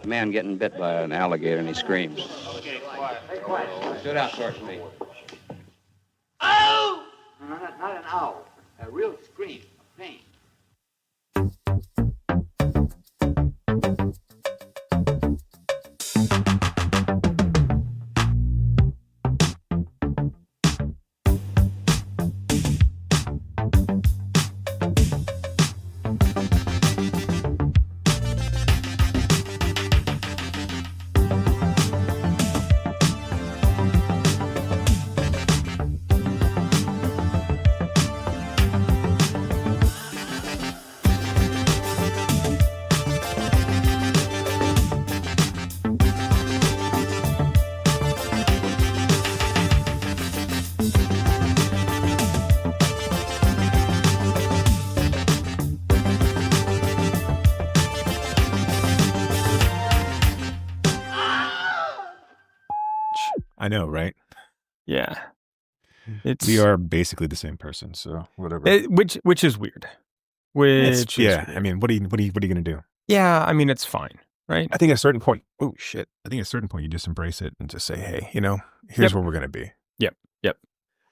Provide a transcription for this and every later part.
A man getting bit by an alligator and he screams. Okay, quiet. Hey, quiet. Sit out, Sergeant Lee. Ow! No, not an owl. A real scream of pain. I know, right? Yeah. We are basically the same person, so whatever. Which is weird. Which is yeah, weird. I mean, what are you gonna do? Yeah, I mean, it's fine, right? I think at a certain point, I think at a certain point you just embrace it and just say, hey, here's where we're gonna be. Yep.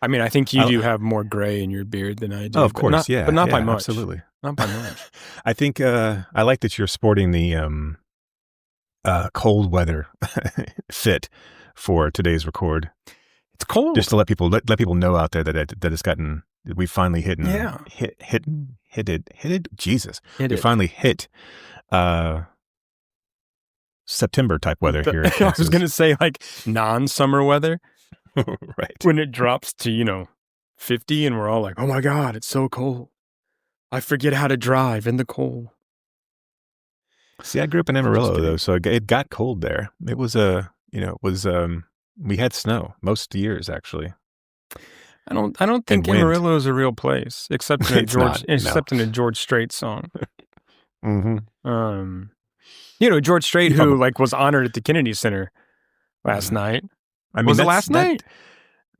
I mean, I think you do have more gray in your beard than I do. Oh, of course, but not by much. Absolutely. Not by much. I think I like that you're sporting the cold weather fit for today's record. It's cold. Just to let people know out there that it's gotten, we finally hit it. Jesus, we finally hit September type weather here. I was gonna say like non-summer weather, right? When it drops to 50, and we're all like, "Oh my God, it's so cold! I forget how to drive in the cold." See, I grew up in Amarillo though, so it got cold there. It was we had snow most years actually. I don't think Amarillo is a real place, except in a George Strait song. Mm-hmm. George Strait, who was honored at the Kennedy Center last night. I mean, was it last night?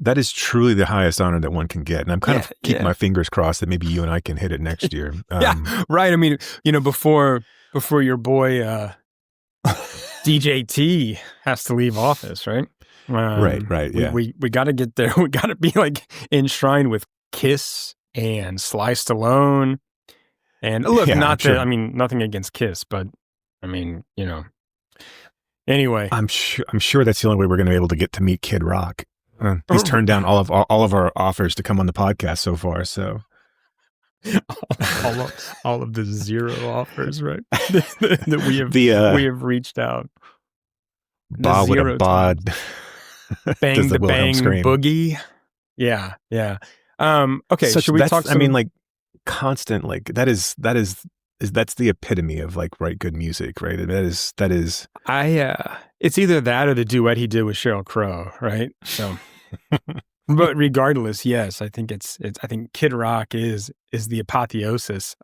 That is truly the highest honor that one can get, and I'm kind of keeping my fingers crossed that maybe you and I can hit it next year. Yeah, right. I mean, before your boy DJ T has to leave office, right? Right. Yeah, we got to get there. We got to be enshrined with Kiss and Sly Stallone. And look, nothing against Kiss, but I mean, Anyway, I'm sure that's the only way we're going to be able to get to meet Kid Rock. He's turned down all of our offers to come on the podcast so far. So all of the zero offers, right? that we have reached out. Ba with a bod. Bang the bang scream. Boogie. Yeah. Okay. Should we talk? I mean, constant. That's the epitome of write good music, right? That is. It's either that or the duet he did with Sheryl Crow, right? So, but regardless, yes, I think I think Kid Rock is the apotheosis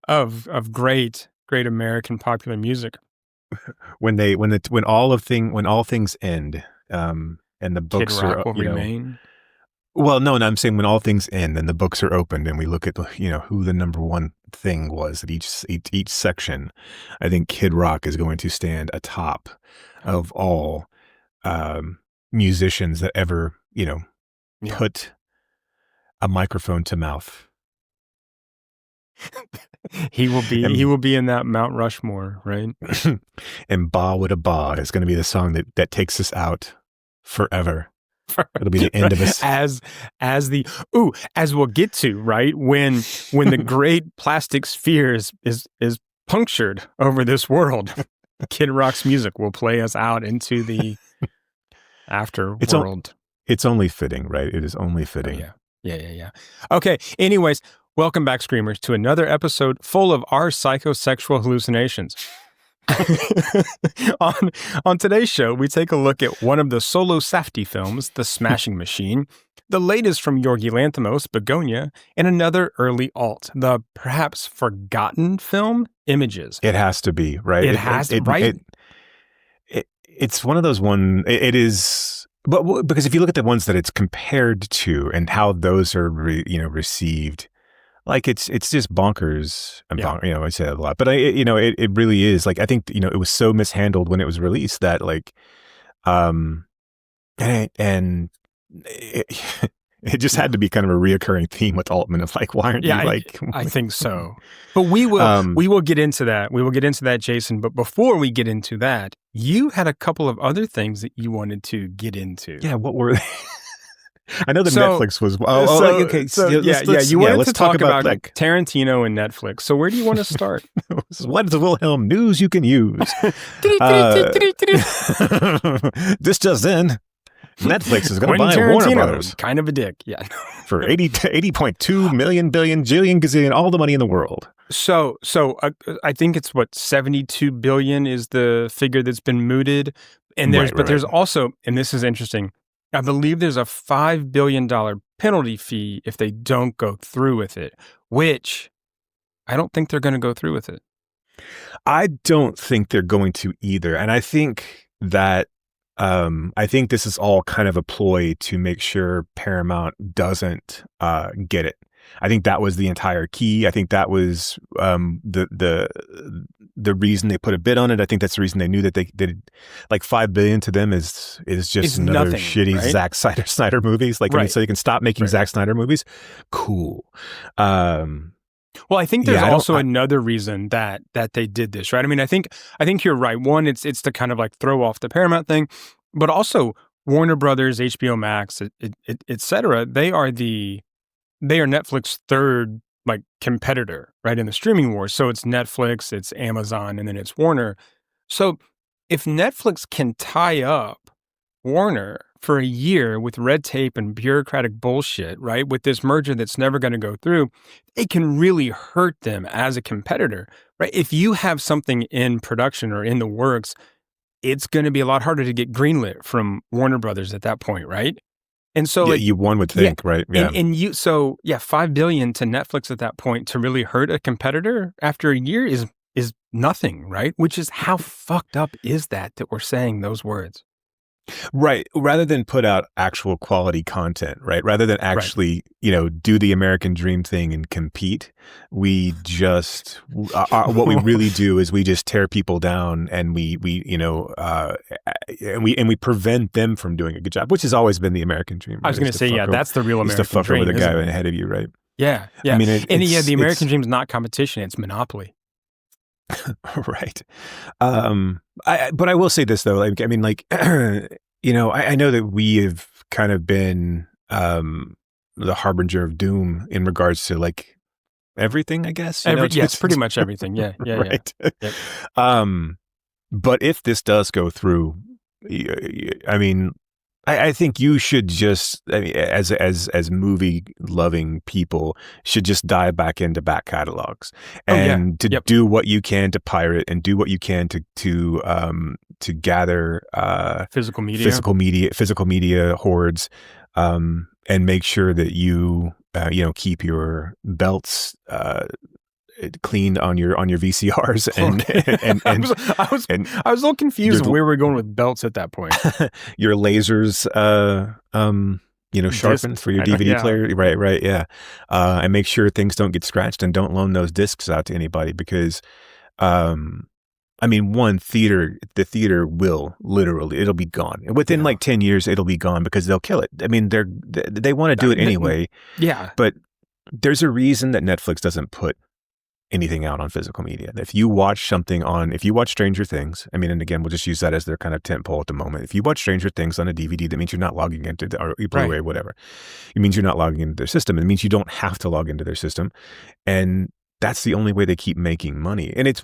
of great American popular music. When all things end, and the books Kid Rock will remain. Well, no, I'm saying when all things end and the books are opened and we look at who the number one thing was at each section, I think Kid Rock is going to stand atop of all musicians that ever put a microphone to mouth. He will be in that Mount Rushmore, right? And Ba with a Ba is going to be the song that takes us out forever. It'll be the end of us. As we'll get to, right? When the great plastic sphere is punctured over this world, Kid Rock's music will play us out into the afterworld. It's only fitting, right? It is only fitting. Oh, yeah. Okay. Anyways, welcome back, Screamers, to another episode full of our psychosexual hallucinations. On today's show, we take a look at one of the solo-Safdie films, The Smashing Machine, the latest from Yorgos Lanthimos, Bugonia, and another early alt, the perhaps forgotten film, Images. It has to be, right? It's one of those it is, but because if you look at the ones that it's compared to and how those are received Like it's just bonkers. Yeah. I say that a lot, but it really is. Like I think it was so mishandled when it was released that like, and it, it just had to be kind of a reoccurring theme with Altman of like, why aren't you like? I think so. But we will get into that. We will get into that, Jason. But before we get into that, you had a couple of other things that you wanted to get into. Yeah, what were they? I know that Netflix was. Okay. You wanted to talk about like Tarantino and Netflix. So where do you want to start? What is the Wilhelm news you can use? This just in. Netflix is going to buy Warner Brothers. Kind of a dick, yeah. For 80.2 million, billion, jillion, gazillion, all the money in the world. So I think it's 72 billion is the figure that's been mooted. And there's also, and this is interesting, I believe there's a $5 billion penalty fee if they don't go through with it, which I don't think they're going to go through with it. I don't think they're going to either. And I think that this is all kind of a ploy to make sure Paramount doesn't get it. I think that was the entire key. I think that was the reason they put a bid on it. I think that's the reason they knew that they did like $5 billion to them is just another nothing, shitty right? Zack Snyder movies. Like, right. So they can stop making Zack Snyder movies. Cool. Well, I think there's also another reason that they did this, right? I mean, I think you're right. One, it's to kind of like throw off the Paramount thing, but also Warner Brothers, HBO Max, et cetera. They are Netflix's third like competitor, right, in the streaming wars. So it's Netflix, it's Amazon, and then it's Warner. So if Netflix can tie up Warner for a year with red tape and bureaucratic bullshit, right, with this merger that's never going to go through, it can really hurt them as a competitor, right? If you have something in production or in the works, it's going to be a lot harder to get greenlit from Warner Brothers at that point, right? And so, one would think, right? Yeah. And $5 billion to Netflix at that point to really hurt a competitor after a year is nothing, right? Which is how fucked up is that we're saying those words. Right. Rather than put out actual quality content, right? Rather than actually, do the American dream thing and compete, we just, what we really do is we just tear people down and we prevent them from doing a good job, which has always been the American dream. Right? I was going to say, that's the real American dream. Is to fuck over the guy ahead of you, right? Yeah. Yeah. I mean, the American dream is not competition, it's monopoly. Right. But I will say this though, I know that we have kind of been the harbinger of doom in regards to like everything, I guess. It's pretty much everything. Yeah. Right. Yeah. But if this does go through, I think you should just, as movie loving people, should just dive back into back catalogs and do what you can to pirate and do what you can to gather physical media hordes, and make sure that you keep your belts cleaned on your VCRs I was a little confused of where we're going with belts at that point. Your lasers sharpened for your DVD player, right, yeah, and make sure things don't get scratched and don't loan those discs out to anybody because the theater will literally, it'll be gone. Within like 10 years, it'll be gone because they'll kill it. I mean, they want to do it anyway. Yeah. But there's a reason that Netflix doesn't put anything out on physical media. If you watch Stranger Things, and again, we'll just use that as their kind of tentpole at the moment. If you watch Stranger Things on a DVD, that means you're not logging into or Blu-ray, whatever. It means you're not logging into their system. It means you don't have to log into their system. And that's the only way they keep making money. And it's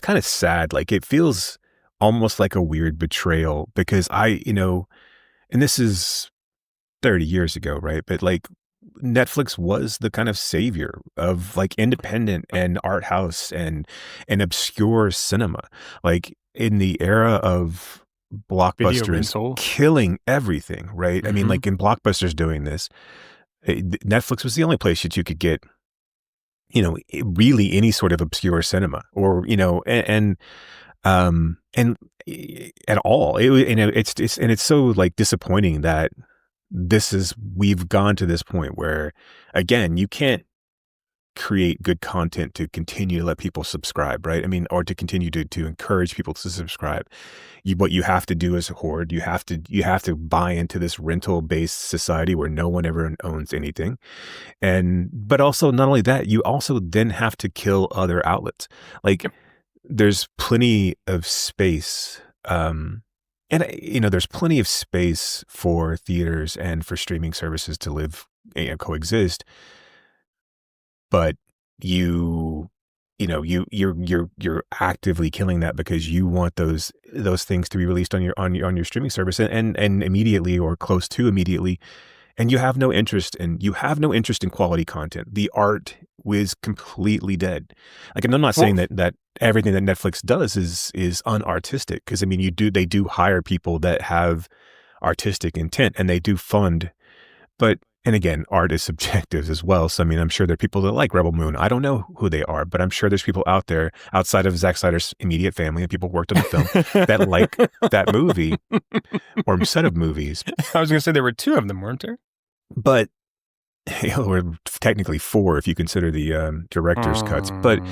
kind of sad. Like it feels almost like a weird betrayal because and this is 30 years ago, right? But like Netflix was the kind of savior of like independent and art house and obscure cinema. Like in the era of blockbusters killing everything, right? Mm-hmm. I mean, like in blockbusters doing this, Netflix was the only place that you could get, really any sort of obscure cinema or, and at all. It's so like disappointing that we've gone to this point where, again, you can't create good content to continue to let people subscribe, right? I mean, or to continue to encourage people to subscribe. What you have to do as a horde, you have to buy into this rental-based society where no one ever owns anything. But also not only that, you also then have to kill other outlets. Like there's plenty of space, and there's plenty of space for theaters and for streaming services to live, coexist. But you're actively killing that because you want those things to be released on your streaming service and immediately or close to immediately, and you have no interest in quality content. The art was completely dead. Like, and I'm not saying that everything that Netflix does is unartistic, because I mean they do hire people that have artistic intent and they do fund, but. And again, art is subjective as well. So, I mean, I'm sure there are people that like Rebel Moon. I don't know who they are, but I'm sure there's people out there outside of Zack Snyder's immediate family and people who worked on the film that like that movie or set of movies. I was going to say there were 2 of them, weren't there? But or technically 4 if you consider the director's cuts. But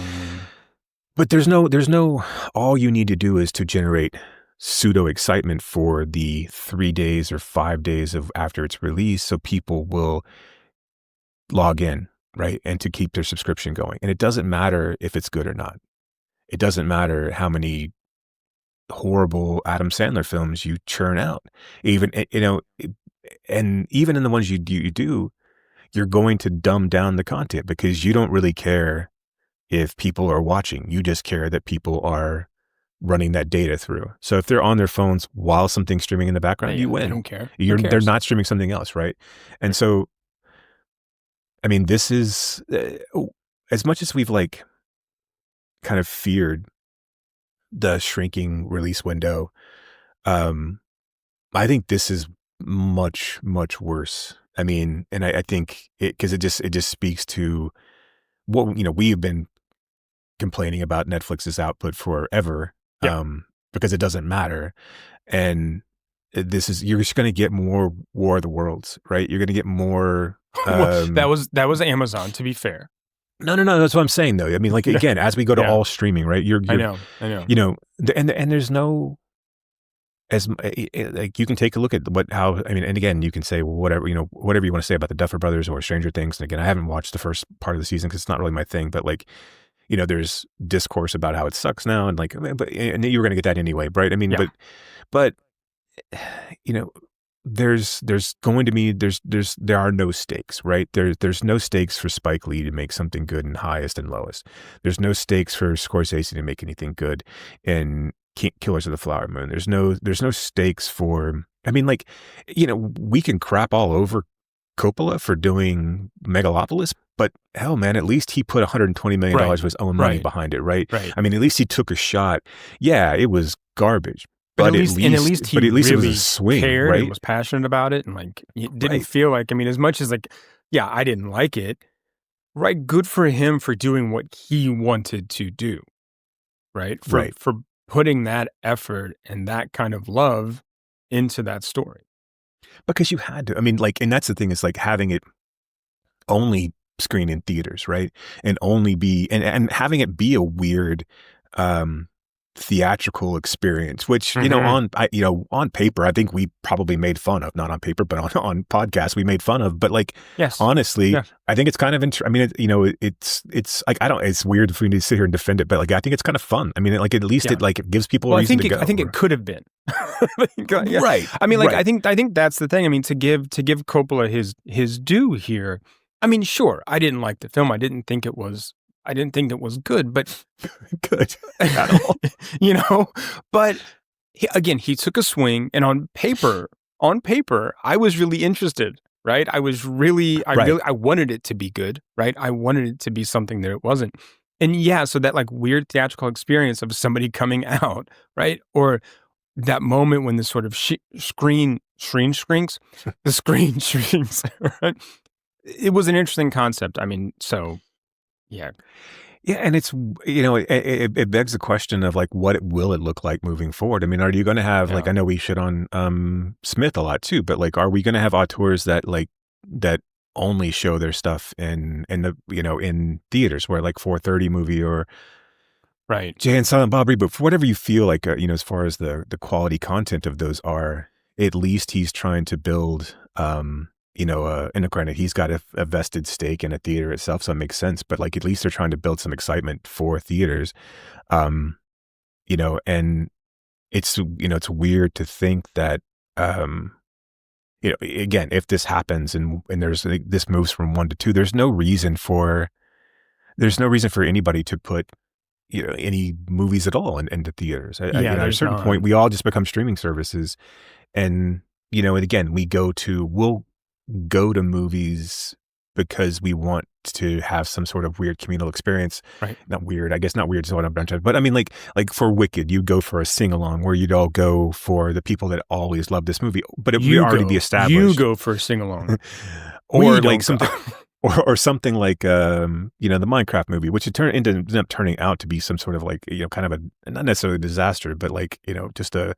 there's no. All you need to do is to generate pseudo excitement for the 3 days or 5 days of after its release, so people will log in, right, and to keep their subscription going. And it doesn't matter if it's good or not. It doesn't matter how many horrible Adam Sandler films you churn out. Even and even in the ones you do, you're going to dumb down the content because you don't really care if people are watching. You just care that people are running that data through. So if they're on their phones while something's streaming in the background, you win. I don't care. They're not streaming something else, right? And so, I mean, this is as much as we've like kind of feared the shrinking release window. I think this is much, much worse. I mean, and I think because it just speaks to what we've been complaining about Netflix's output forever. Because it doesn't matter. And you're just going to get more War of the Worlds, right? You're going to get more. That was Amazon, to be fair. No. That's what I'm saying, though. I mean, like, again, as we go to all streaming, right? I know. And there's no, like, you can take a look at and again, you can say, well, whatever you want to say about the Duffer Brothers or Stranger Things. And again, I haven't watched the first part of the season because it's not really my thing, but like, there's discourse about how it sucks now, and like, and you were going to get that anyway, right? I mean, but there's going to be there are no stakes, right? There's no stakes for Spike Lee to make something good in Highest and Lowest. There's no stakes for Scorsese to make anything good in Killers of the Flower Moon. There's no stakes for. I mean, like, we can crap all over Coppola for doing Megalopolis, but hell, man, at least he put $120 million of his own money behind it, right? I mean, at least he took a shot. Yeah, it was garbage, but at least he really it was a swing, cared, right? And was passionate about it, and like, it didn't feel like. I mean, as much as like, yeah, I didn't like it. Right, good for him for doing what he wanted to do, right? For putting that effort and that kind of love into that story. Because you had to. I mean, like, and that's the thing, is like having it only screen in theaters, right? And only be and having it be a weird theatrical experience, which on paper I think we probably made fun of, not on paper, but on podcasts we made fun of. But like, honestly, I think it's kind of I mean, it's like, it's weird for me to sit here and defend it, but like, I think it's kind of fun. I mean, like, at least it like gives people a reason to go. I think it could have been right. I mean, like, I think that's the thing. I mean, to give Coppola his due here. I mean, sure, I didn't like the film. I didn't think it was good, but good at all. But he took a swing, and on paper, I was really interested, right? I wanted it to be good, right? I wanted it to be something that it wasn't. And so that like weird theatrical experience of somebody coming out, right? Or that moment when the sort of screen shrinks, right? It was an interesting concept. I mean, so yeah. Yeah, and it's, it begs the question of like, what will it look like moving forward? I mean, are you going to have like, I know we shit on Smith a lot too, but like, are we going to have auteurs that only show their stuff in the in theaters, where like 4:30 movie or Right. Jay and Silent Bob Reboot, for whatever you feel like, as far as the quality content of those are, at least he's trying to build, and granted, he's got a vested stake in a theater itself, so it makes sense. But like, at least they're trying to build some excitement for theaters, and it's weird to think that, again, if this happens and this moves from 1 to 2, there's no reason for anybody to put any movies at all into theaters. At a certain point, we all just become streaming services, and and again, we'll go to movies because we want to have some sort of weird communal experience. Right. Not weird, I guess. Not weird is what I'm trying to. But I mean, like for Wicked, you'd go for a sing along where you'd all go for the people that always love this movie, but it would already be established. You go for a sing along, or like something. Or something like the Minecraft movie, which ended up turning out to be some sort of like kind of a, not necessarily a disaster, but like just a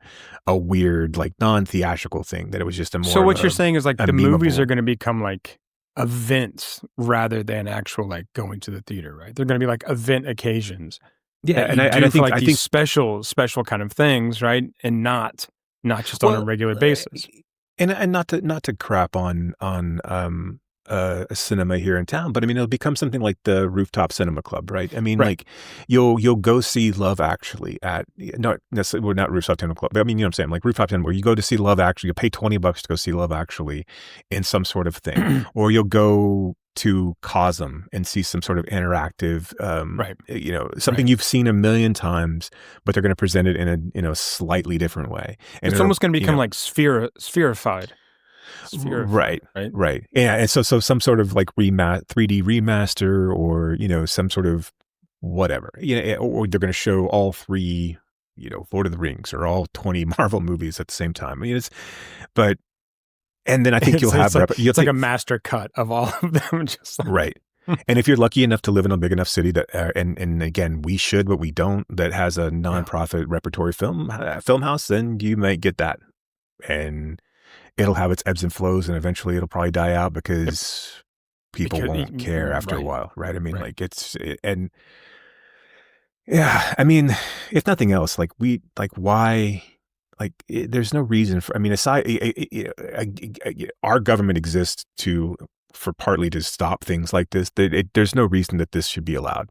weird like non-theatrical thing, that it was just a more. So what you're saying is like the movies memeable. are going to become like events rather than actual like going to the theater, right? They're going to be like event occasions. Yeah, and I think these special kind of things, right? And not just on a regular basis. And not to crap on a cinema here in town, but I mean, it'll become something like the Rooftop Cinema Club, right? I mean, like you'll go see Love Actually at, not necessarily, we're not Rooftop Cinema Club, but I mean, you know what I'm saying? Like Rooftop Cinema, where you go to see Love Actually, you pay $20 to go see Love Actually in some sort of thing, or you'll go to Cosm and see some sort of interactive, something you've seen a million times, but they're going to present it in a slightly different way. And it's almost going to become like spherified. Right. Yeah, and so some sort of like 3D remaster, or some sort of whatever, or they're going to show all 3, Lord of the Rings or all 20 Marvel movies at the same time. I mean, and then I think you'll have it's like a master cut of all of them, just like. Right. And if you're lucky enough to live in a big enough city that, and again, we should, but we don't, that has a nonprofit repertory film house, then you might get that, and it'll have its ebbs and flows, and eventually it'll probably die out because people won't care after a while, right? I mean, like and yeah, I mean, if nothing else, like why, there's no reason for, I mean, aside, our government exists for partly to stop things like this. There's no reason that this should be allowed.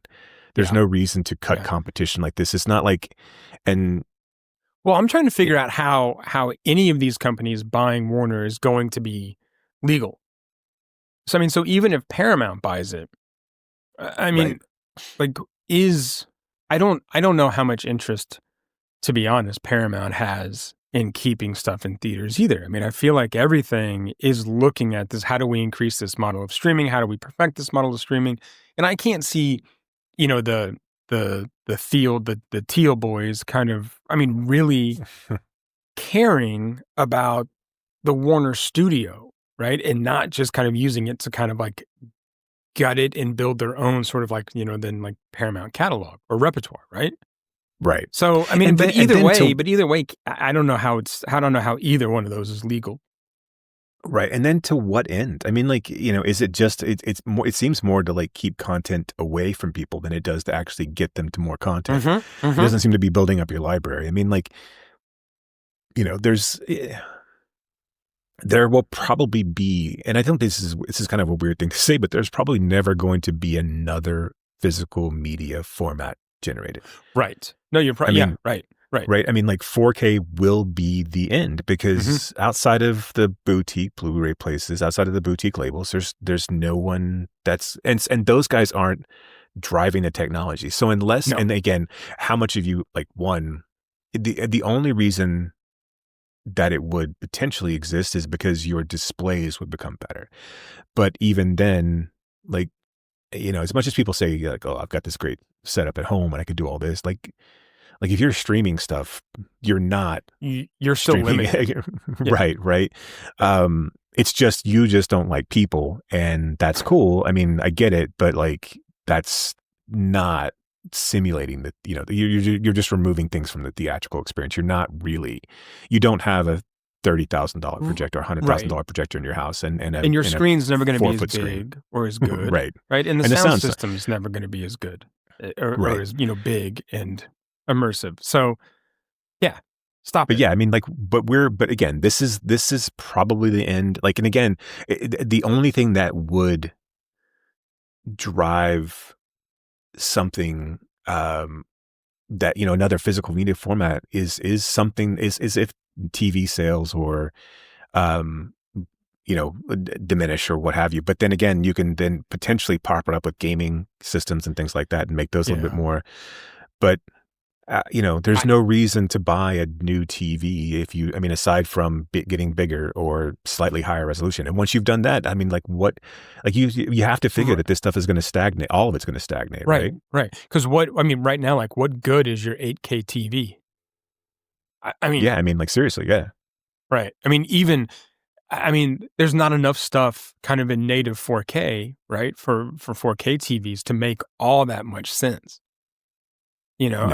There's no reason to cut competition like this. It's not like, well, I'm trying to figure out how any of these companies buying Warner is going to be legal. So, I mean, so even if Paramount buys it, I mean, I don't know how much interest, to be honest, Paramount has in keeping stuff in theaters either. I mean, I feel like everything is looking at this. How do we increase this model of streaming? How do we perfect this model of streaming? And I can't see, the field, the Teal boys kind of, I mean, really caring about the Warner studio, right? And not just kind of using it to kind of like gut it and build their own sort of like, then like Paramount catalog or repertoire, right? Right. So, I mean, but either way, I don't know how either one of those is legal. Right. And then to what end? I mean, like, is it just, it's more, it seems more to like keep content away from people than it does to actually get them to more content. It doesn't seem to be building up your library. I mean, like, there will probably be, and I think this is kind of a weird thing to say, but there's probably never going to be another physical media format generated. Right. No, you're probably, right. Right. I mean, like 4K will be the end, because outside of the boutique Blu-ray places, outside of the boutique labels, there's no one that's, and those guys aren't driving the technology. So unless, and again, how much of you, like, the only reason that it would potentially exist is because your displays would become better. But even then, like, as much as people say like, oh, I've got this great setup at home and I could do all this, like if you're streaming stuff, you're still limited. Right. It's just, you just don't like people, and that's cool. I mean, I get it, but like, that's not simulating that, you're just removing things from the theatrical experience. You're not really, you don't have $30,000 projector or $100,000 projector in your house, and your screen's never going to be as big screen. or as good, right? And the sound system's never going to be as good or as big and immersive. So, yeah, stop it. Yeah, I mean, but again, this is probably the end. Like, and again, the only thing that would drive something that another physical media format is something is if TV sales or diminish or what have you. But then again, you can then potentially pop it up with gaming systems and things like that and make those a little bit more. But there's no reason to buy a new TV aside from getting bigger or slightly higher resolution. And once you've done that, you have to figure that this stuff is going to stagnate. All of it's going to stagnate, right? Right. Because right now, what good is your 8K TV? Seriously, yeah. Right. There's not enough stuff kind of in native 4K, right, for 4K TVs to make all that much sense. No.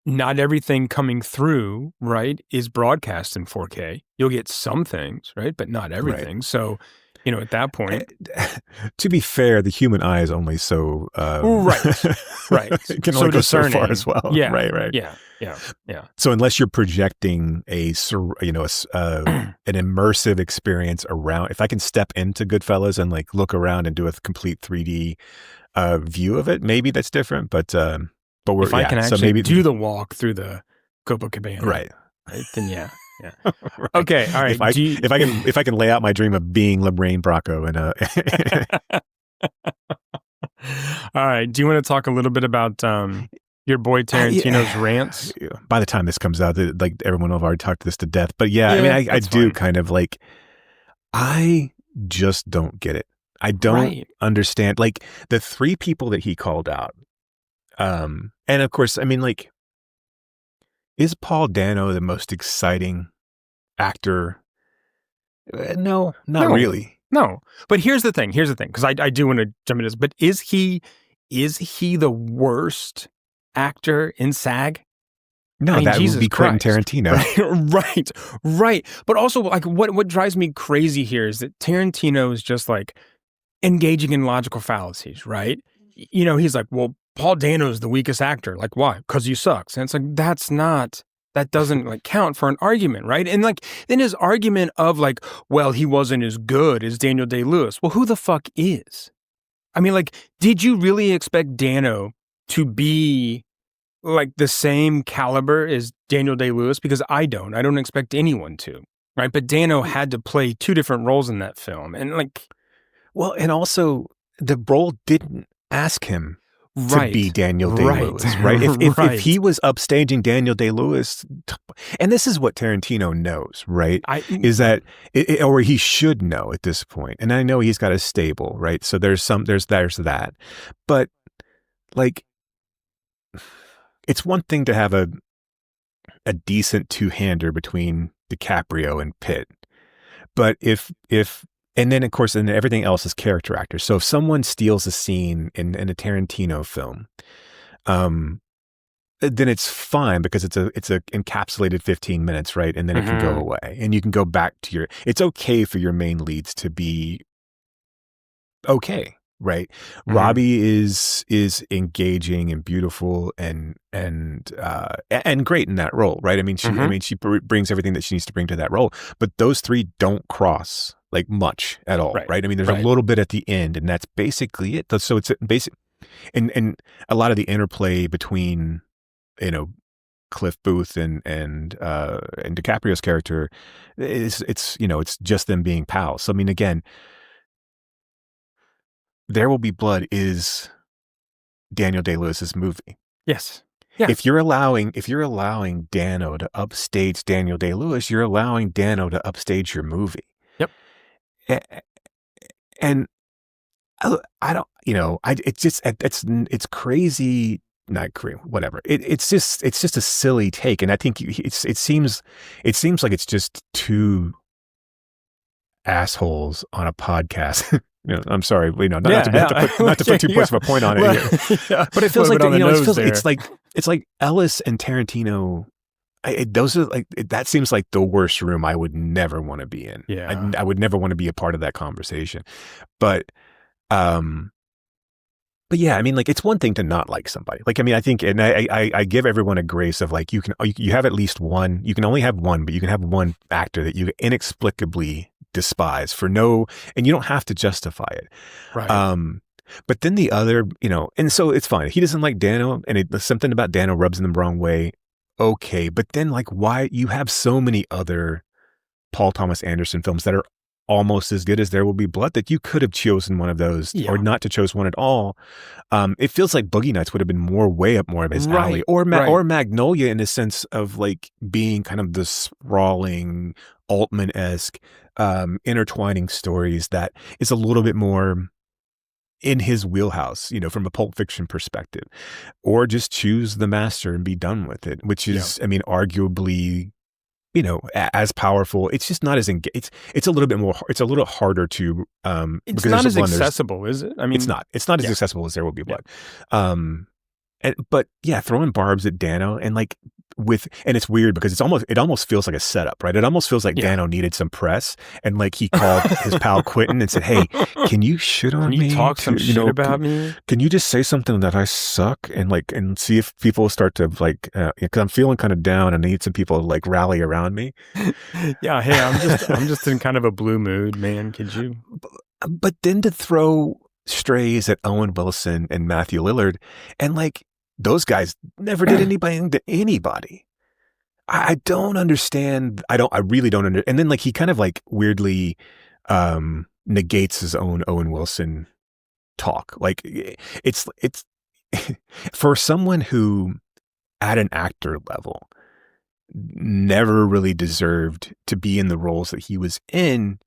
Not everything coming through, right, is broadcast in 4K. You'll get some things, right, but not everything. Right. So, at that point, to be fair, the human eye is only so right. It can only go so far as well. Yeah. Right. Yeah. So unless you're projecting an immersive experience around, if I can step into Goodfellas and look around and do a complete 3D view of it, maybe that's different. But if I can actually do the walk through the Copacabana, right? Then yeah. Right. Okay, all right. If I can lay out my dream of being Lorraine Bracco and all right. Do you want to talk a little bit about your boy Tarantino's rants? By the time this comes out, everyone will have already talked this to death. But I do kind of I just don't get it. I don't understand the three people that he called out. And of course, is Paul Dano the most exciting actor? No, not really. No, but here's the thing, because I do want to jump into this, but is he the worst actor in SAG? No, that would be Quentin Tarantino. Right. But also, what drives me crazy here is that Tarantino is just engaging in logical fallacies, right? He's like, well, Paul Dano's the weakest actor. Why? Because he sucks. And it's that doesn't count for an argument, right? And then his argument of well, he wasn't as good as Daniel Day-Lewis. Well, who the fuck is? Did you really expect Dano to be the same caliber as Daniel Day-Lewis? Because I don't expect anyone to, right? But Dano had to play two different roles in that film. And well, and also the role didn't ask him to be Daniel Day-Lewis, right? If he was upstaging Daniel Day-Lewis, and this is what Tarantino knows, right? Is that, or he should know at this point. And I know he's got a stable, right? So there's that, but it's one thing to have a decent two-hander between DiCaprio and Pitt, but if and then, of course, everything else is character actors. So if someone steals a scene in a Tarantino film, then it's fine because it's a encapsulated 15 minutes, right? And then it can go away, and you can go back to it's okay for your main leads to be okay, right? Robbie is engaging and beautiful and great in that role, right? She brings everything that she needs to bring to that role, but those three don't cross much at all, right? There's a little bit at the end, and that's basically it. So it's basic, and a lot of the interplay between, Cliff Booth and DiCaprio's character it's just them being pals. So again, There Will Be Blood is Daniel Day-Lewis's movie. Yes. Yeah. If you're allowing Dano to upstage Daniel Day-Lewis, you're allowing Dano to upstage your movie. Yep. And I don't, it's crazy. Not crazy, whatever. It's just a silly take, and I think it seems like it's just two assholes on a podcast. I'm sorry, not to put too much of a point on it here, but it feels it's like Ellis and Tarantino those are like, that seems like the worst room I would never want to be in. Yeah. I would never want to be a part of that conversation. But, but yeah, I mean, like, it's one thing to not like somebody. Like, I mean, I think, and I give everyone a grace of like, you have at least one, you can only have one, but you can have one actor that you inexplicably despise for no, and you don't have to justify it. Right. But then the other, and so it's fine. He doesn't like Dano, and something about Dano rubs him the wrong way. Okay. But then like, why you have so many other Paul Thomas Anderson films that are almost as good as There Will Be Blood that you could have chosen one of those or not to choose one at all. It feels like Boogie Nights would have been way up more of his alley, or Magnolia in the sense of like being kind of the sprawling Altman-esque intertwining stories that is a little bit more in his wheelhouse, from a Pulp Fiction perspective, or just choose The Master and be done with it, which is, I mean, arguably, as powerful. It's just not as it's a little bit more. It's a little harder to. It's not as accessible, is it? I mean, it's not. It's not as accessible as There Will Be Blood. But yeah, throwing barbs at Dano and like and it's weird because it almost feels like a setup, right? It almost feels like Dano needed some press, and like he called his pal Quentin and said, "Hey, can you shit on me? Can you talk some shit about me? Can you just say something that I suck and see if people start to like, because I'm feeling kind of down and I need some people to like rally around me." Yeah, hey, I'm just in kind of a blue mood, man. Could you? But then to throw strays at Owen Wilson and Matthew Lillard, and like, those guys never did anything to anybody. I don't understand. I really don't understand. And then like he kind of like weirdly negates his own Owen Wilson talk. Like it's for someone who at an actor level never really deserved to be in the roles that he was in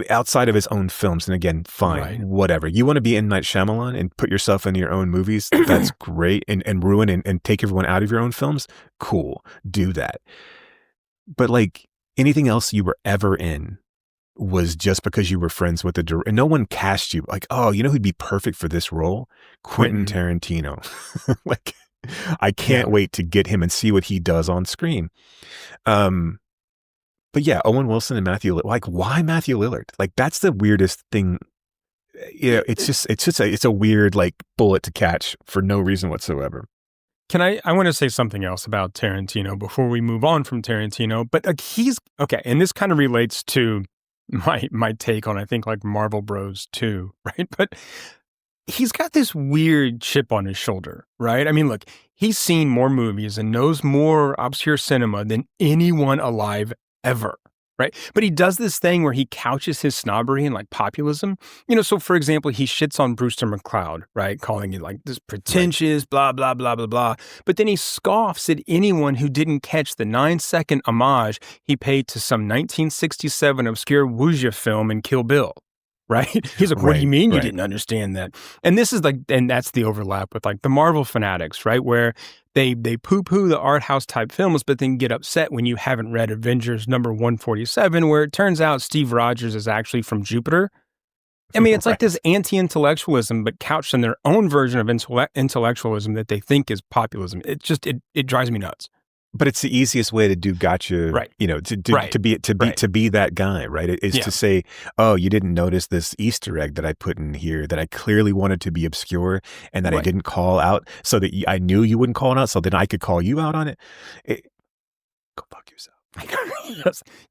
outside of his own films. And again, fine, whatever. You want to be M. Night Shyamalan and put yourself into your own movies, that's great, and ruin and take everyone out of your own films, cool, do that. But like anything else you were ever in was just because you were friends with the director, and no one cast you like, oh, who'd be perfect for this role? Quentin Tarantino. Like, I can't wait to get him and see what he does on screen. But yeah, Owen Wilson and Matthew Lillard, like, why Matthew Lillard? Like, that's the weirdest thing. It's a weird like bullet to catch for no reason whatsoever. I want to say something else about Tarantino before we move on from Tarantino, but like he's okay. And this kind of relates to my take on, I think, like Marvel Bros too, right? But he's got this weird chip on his shoulder, right? I mean, look, he's seen more movies and knows more obscure cinema than anyone alive ever, right? But he does this thing where he couches his snobbery in like populism. So for example, he shits on Brewster McCloud, right? Calling it like this pretentious, blah, blah, blah, blah, blah. But then he scoffs at anyone who didn't catch the 9-second homage he paid to some 1967 obscure wuxia film in Kill Bill. Right? He's like, what do you mean you didn't understand that? And this is like, and that's the overlap with like the Marvel fanatics, right? Where they poo-poo the art house type films, but then get upset when you haven't read Avengers number 147, where it turns out Steve Rogers is actually from Jupiter. I mean, it's like this anti-intellectualism, but couched in their own version of intellectualism that they think is populism. It just, it drives me nuts. But it's the easiest way to do gotcha, right? To be that guy, right? It is to say, oh, you didn't notice this Easter egg that I put in here that I clearly wanted to be obscure and that I didn't call out, so that I knew you wouldn't call it out, so then I could call you out on it. Go fuck yourself.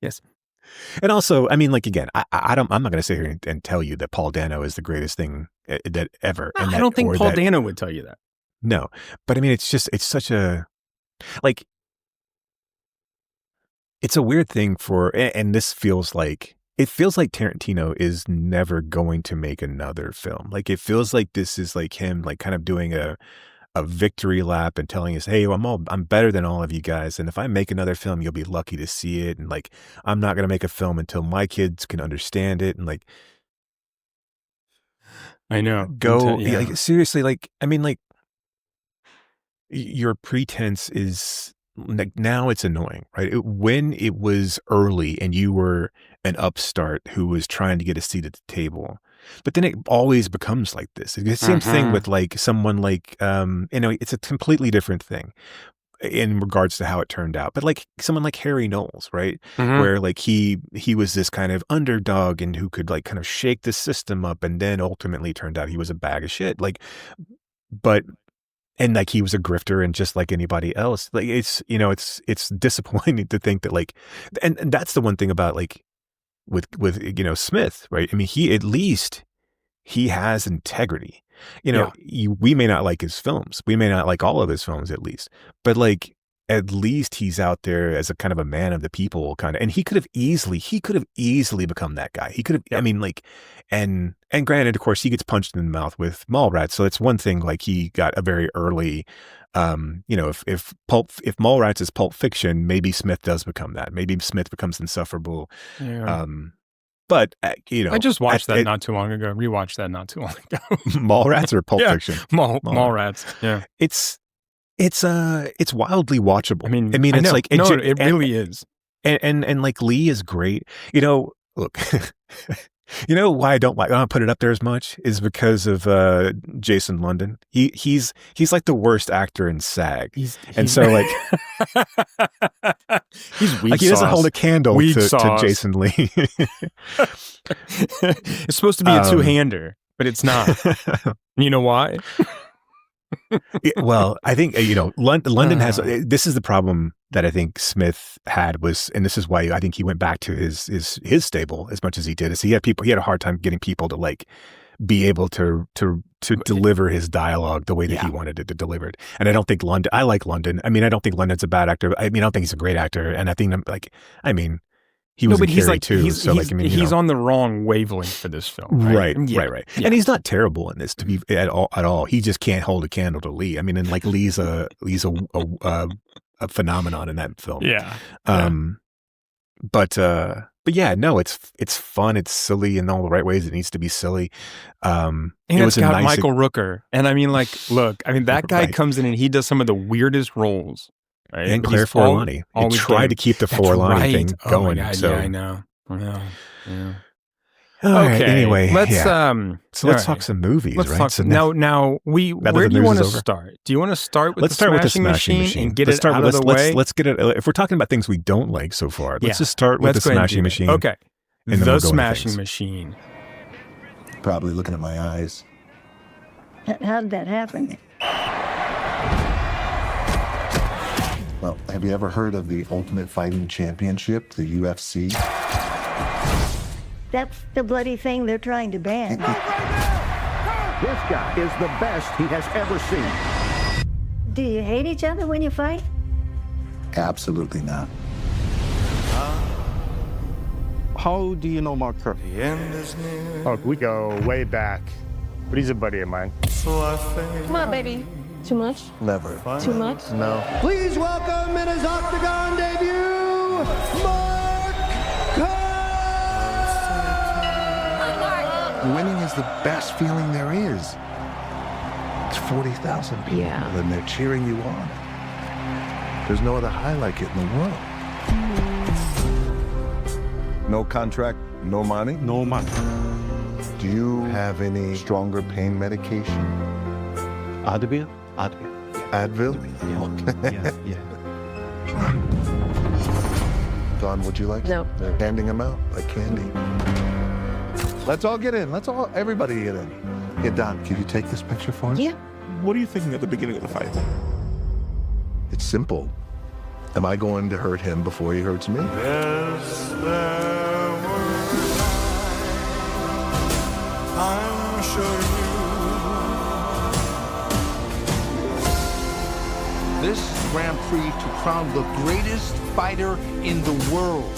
Yes. And also, I mean, like, again, I'm not going to sit here and tell you that Paul Dano is the greatest thing that ever. I don't think Paul Dano would tell you that. No, but I mean, it's such a like. It's a weird thing and this feels like Tarantino is never going to make another film. Like, it feels like this is like him, like kind of doing a victory lap and telling us, hey, I'm better than all of you guys. And if I make another film, you'll be lucky to see it. And like, I'm not going to make a film until my kids can understand it. And like, I know. Like, seriously, like, I mean, like, your pretense is, like, now it's annoying, right? When it was early and you were an upstart who was trying to get a seat at the table, but then it always becomes like this. It's the same thing with like someone like, it's a completely different thing. in regards to how it turned out. But like someone like Harry Knowles, right? Mhm. Where like he was this kind of underdog and who could like kind of shake the system up, and then ultimately turned out he was a bag of shit. Like, but and like he was a grifter and just like anybody else. Like it's, you know, it's disappointing to think that like, and that's the one thing about like with you know Smith, right? I mean, he has integrity. You know, we may not like his films. We may not like all of his films at least, but like at least he's out there as a kind of a man of the people kind of, and he could have easily become that guy. He could have, I mean, like, and granted, of course, he gets punched in the mouth with Mallrats. So it's one thing, like he got a very early, you know, if Mallrats is Pulp Fiction, maybe Smith does become that. Maybe Smith becomes insufferable. Yeah. But you know, I just watched that not too long ago. Rewatched that not too long ago. Mallrats or Pulp Fiction? Mallrats. Yeah. It's wildly watchable. I mean, it's know. like it really is. And like Lee is great. You know, look, you know why I don't put it up there as much is because of Jason London. He's like the worst actor in SAG, and so like he's weak. Like he doesn't hold a candle to Jason Lee. It's supposed to be a two-hander, but it's not. You know why? Well, I think, you know, London has, this is the problem that I think Smith had was, and this is why I think he went back to his stable as much as he did, is he had a hard time getting people to like be able to deliver his dialogue the way that he wanted it to deliver it. And I don't think I like London. I mean, I don't think London's a bad actor. I mean, I don't think he's a great actor. And I think he was in Carrie too. He's on the wrong wavelength for this film. Right. Right. Yeah. And he's not terrible in this to be at all. He just can't hold a candle to Lee. I mean, and like Lee's a phenomenon in that film. Yeah. But yeah, no, it's fun. It's silly in all the right ways. It needs to be silly. And it's got Michael Rooker. And I mean, like, look, I mean, that guy comes in and he does some of the weirdest roles. Right? And Claire Forlani. They tried to keep the Forlani thing going. God, so. Yeah, I know. Yeah. Okay. Anyway, let's talk some movies. Let's right? talk. So now where do you want to start? Do you want to start with the Smashing Machine and get it out of the way? Let's get it. If we're talking about things we don't like so far, let's just start with the Smashing Machine. Okay, the Smashing Machine. Probably looking at my eyes. How did that happen? Well, have you ever heard of the Ultimate Fighting Championship, the UFC? That's the bloody thing they're trying to ban. This guy is the best he has ever seen. Do you hate each other when you fight? Absolutely not. How do you know Mark Kirk? Oh, we go way back. But he's a buddy of mine. Come on, baby. Too much? Never. Too much? No. Please welcome in his Octagon debut, Mark Kirk! Winning is the best feeling there is. It's 40,000 people, and they're cheering you on. There's no other high like it in the world. No contract, no money? No money. Do you have any stronger pain medication? Advil? Advil? Yeah. Don, would you like? No. They're handing them out like candy. Let's all get in. Everybody get in. Hey, Don, can you take this picture for us? Yeah. What are you thinking at the beginning of the fight? It's simple. Am I going to hurt him before he hurts me? Yes, there were I'm sure This Grand Prix to crown the greatest fighter in the world.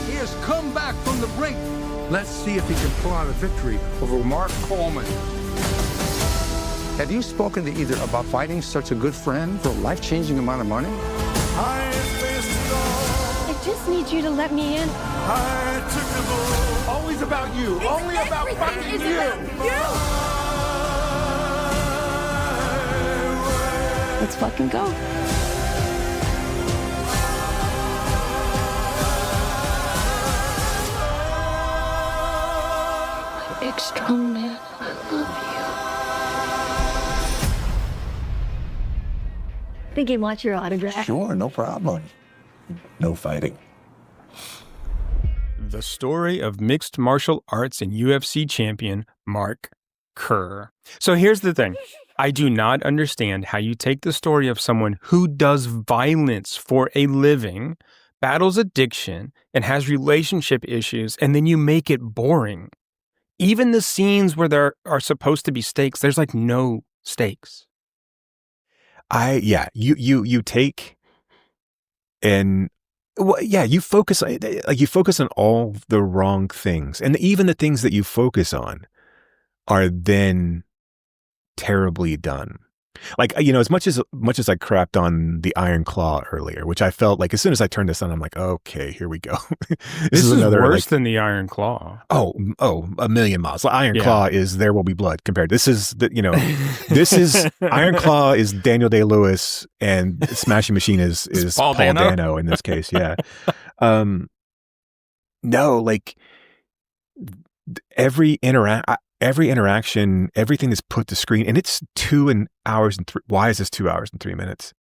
He has come back from the brink. Let's see if he can pull out a victory over Mark Coleman. Have you spoken to either about fighting such a good friend for a life-changing amount of money? I faced it all. I just need you to let me in. I took the bull. Always about you. Only about fighting you. Let's fucking go. My big strong man, I love think he wants your autograph. Sure, no problem. No fighting. The story of mixed martial arts and UFC champion Mark Kerr. So here's the thing. I do not understand how you take the story of someone who does violence for a living, battles addiction, and has relationship issues, and then you make it boring. Even the scenes where there are supposed to be stakes, there's like no stakes. You take and you focus on all the wrong things, and even the things that you focus on are then terribly done. Like, as much as I crapped on the Iron Claw earlier, which I felt like as soon as I turned this on, I'm like, okay, here we go. This is another worse than the Iron Claw. Oh, a million miles. Iron Claw is There Will Be Blood compared. This is Iron Claw is Daniel Day-Lewis, and Smashing Machine is Paul Dano in this case. Yeah. No, like every interaction, everything is put to screen, and it's 2 hours and 3. Why is this 2 hours and 3 minutes?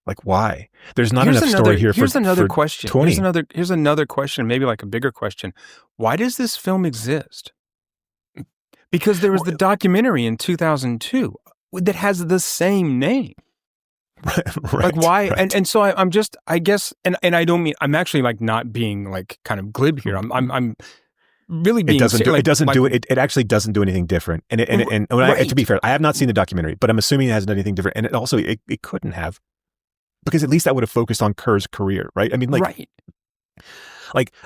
Like, why? There's not enough story here. Here's another question. 20. Here's another question, maybe like a bigger question. Why does this film exist? Because there was the documentary in 2002 that has the same name. Right. Like, why? Right. And so I guess, and I don't mean, I'm actually like not being like kind of glib here. I'm really being it actually doesn't do anything different. And to be fair, I have not seen the documentary, but I'm assuming it hasn't done anything different. And it couldn't have, because at least that would have focused on Kerr's career, right? I mean,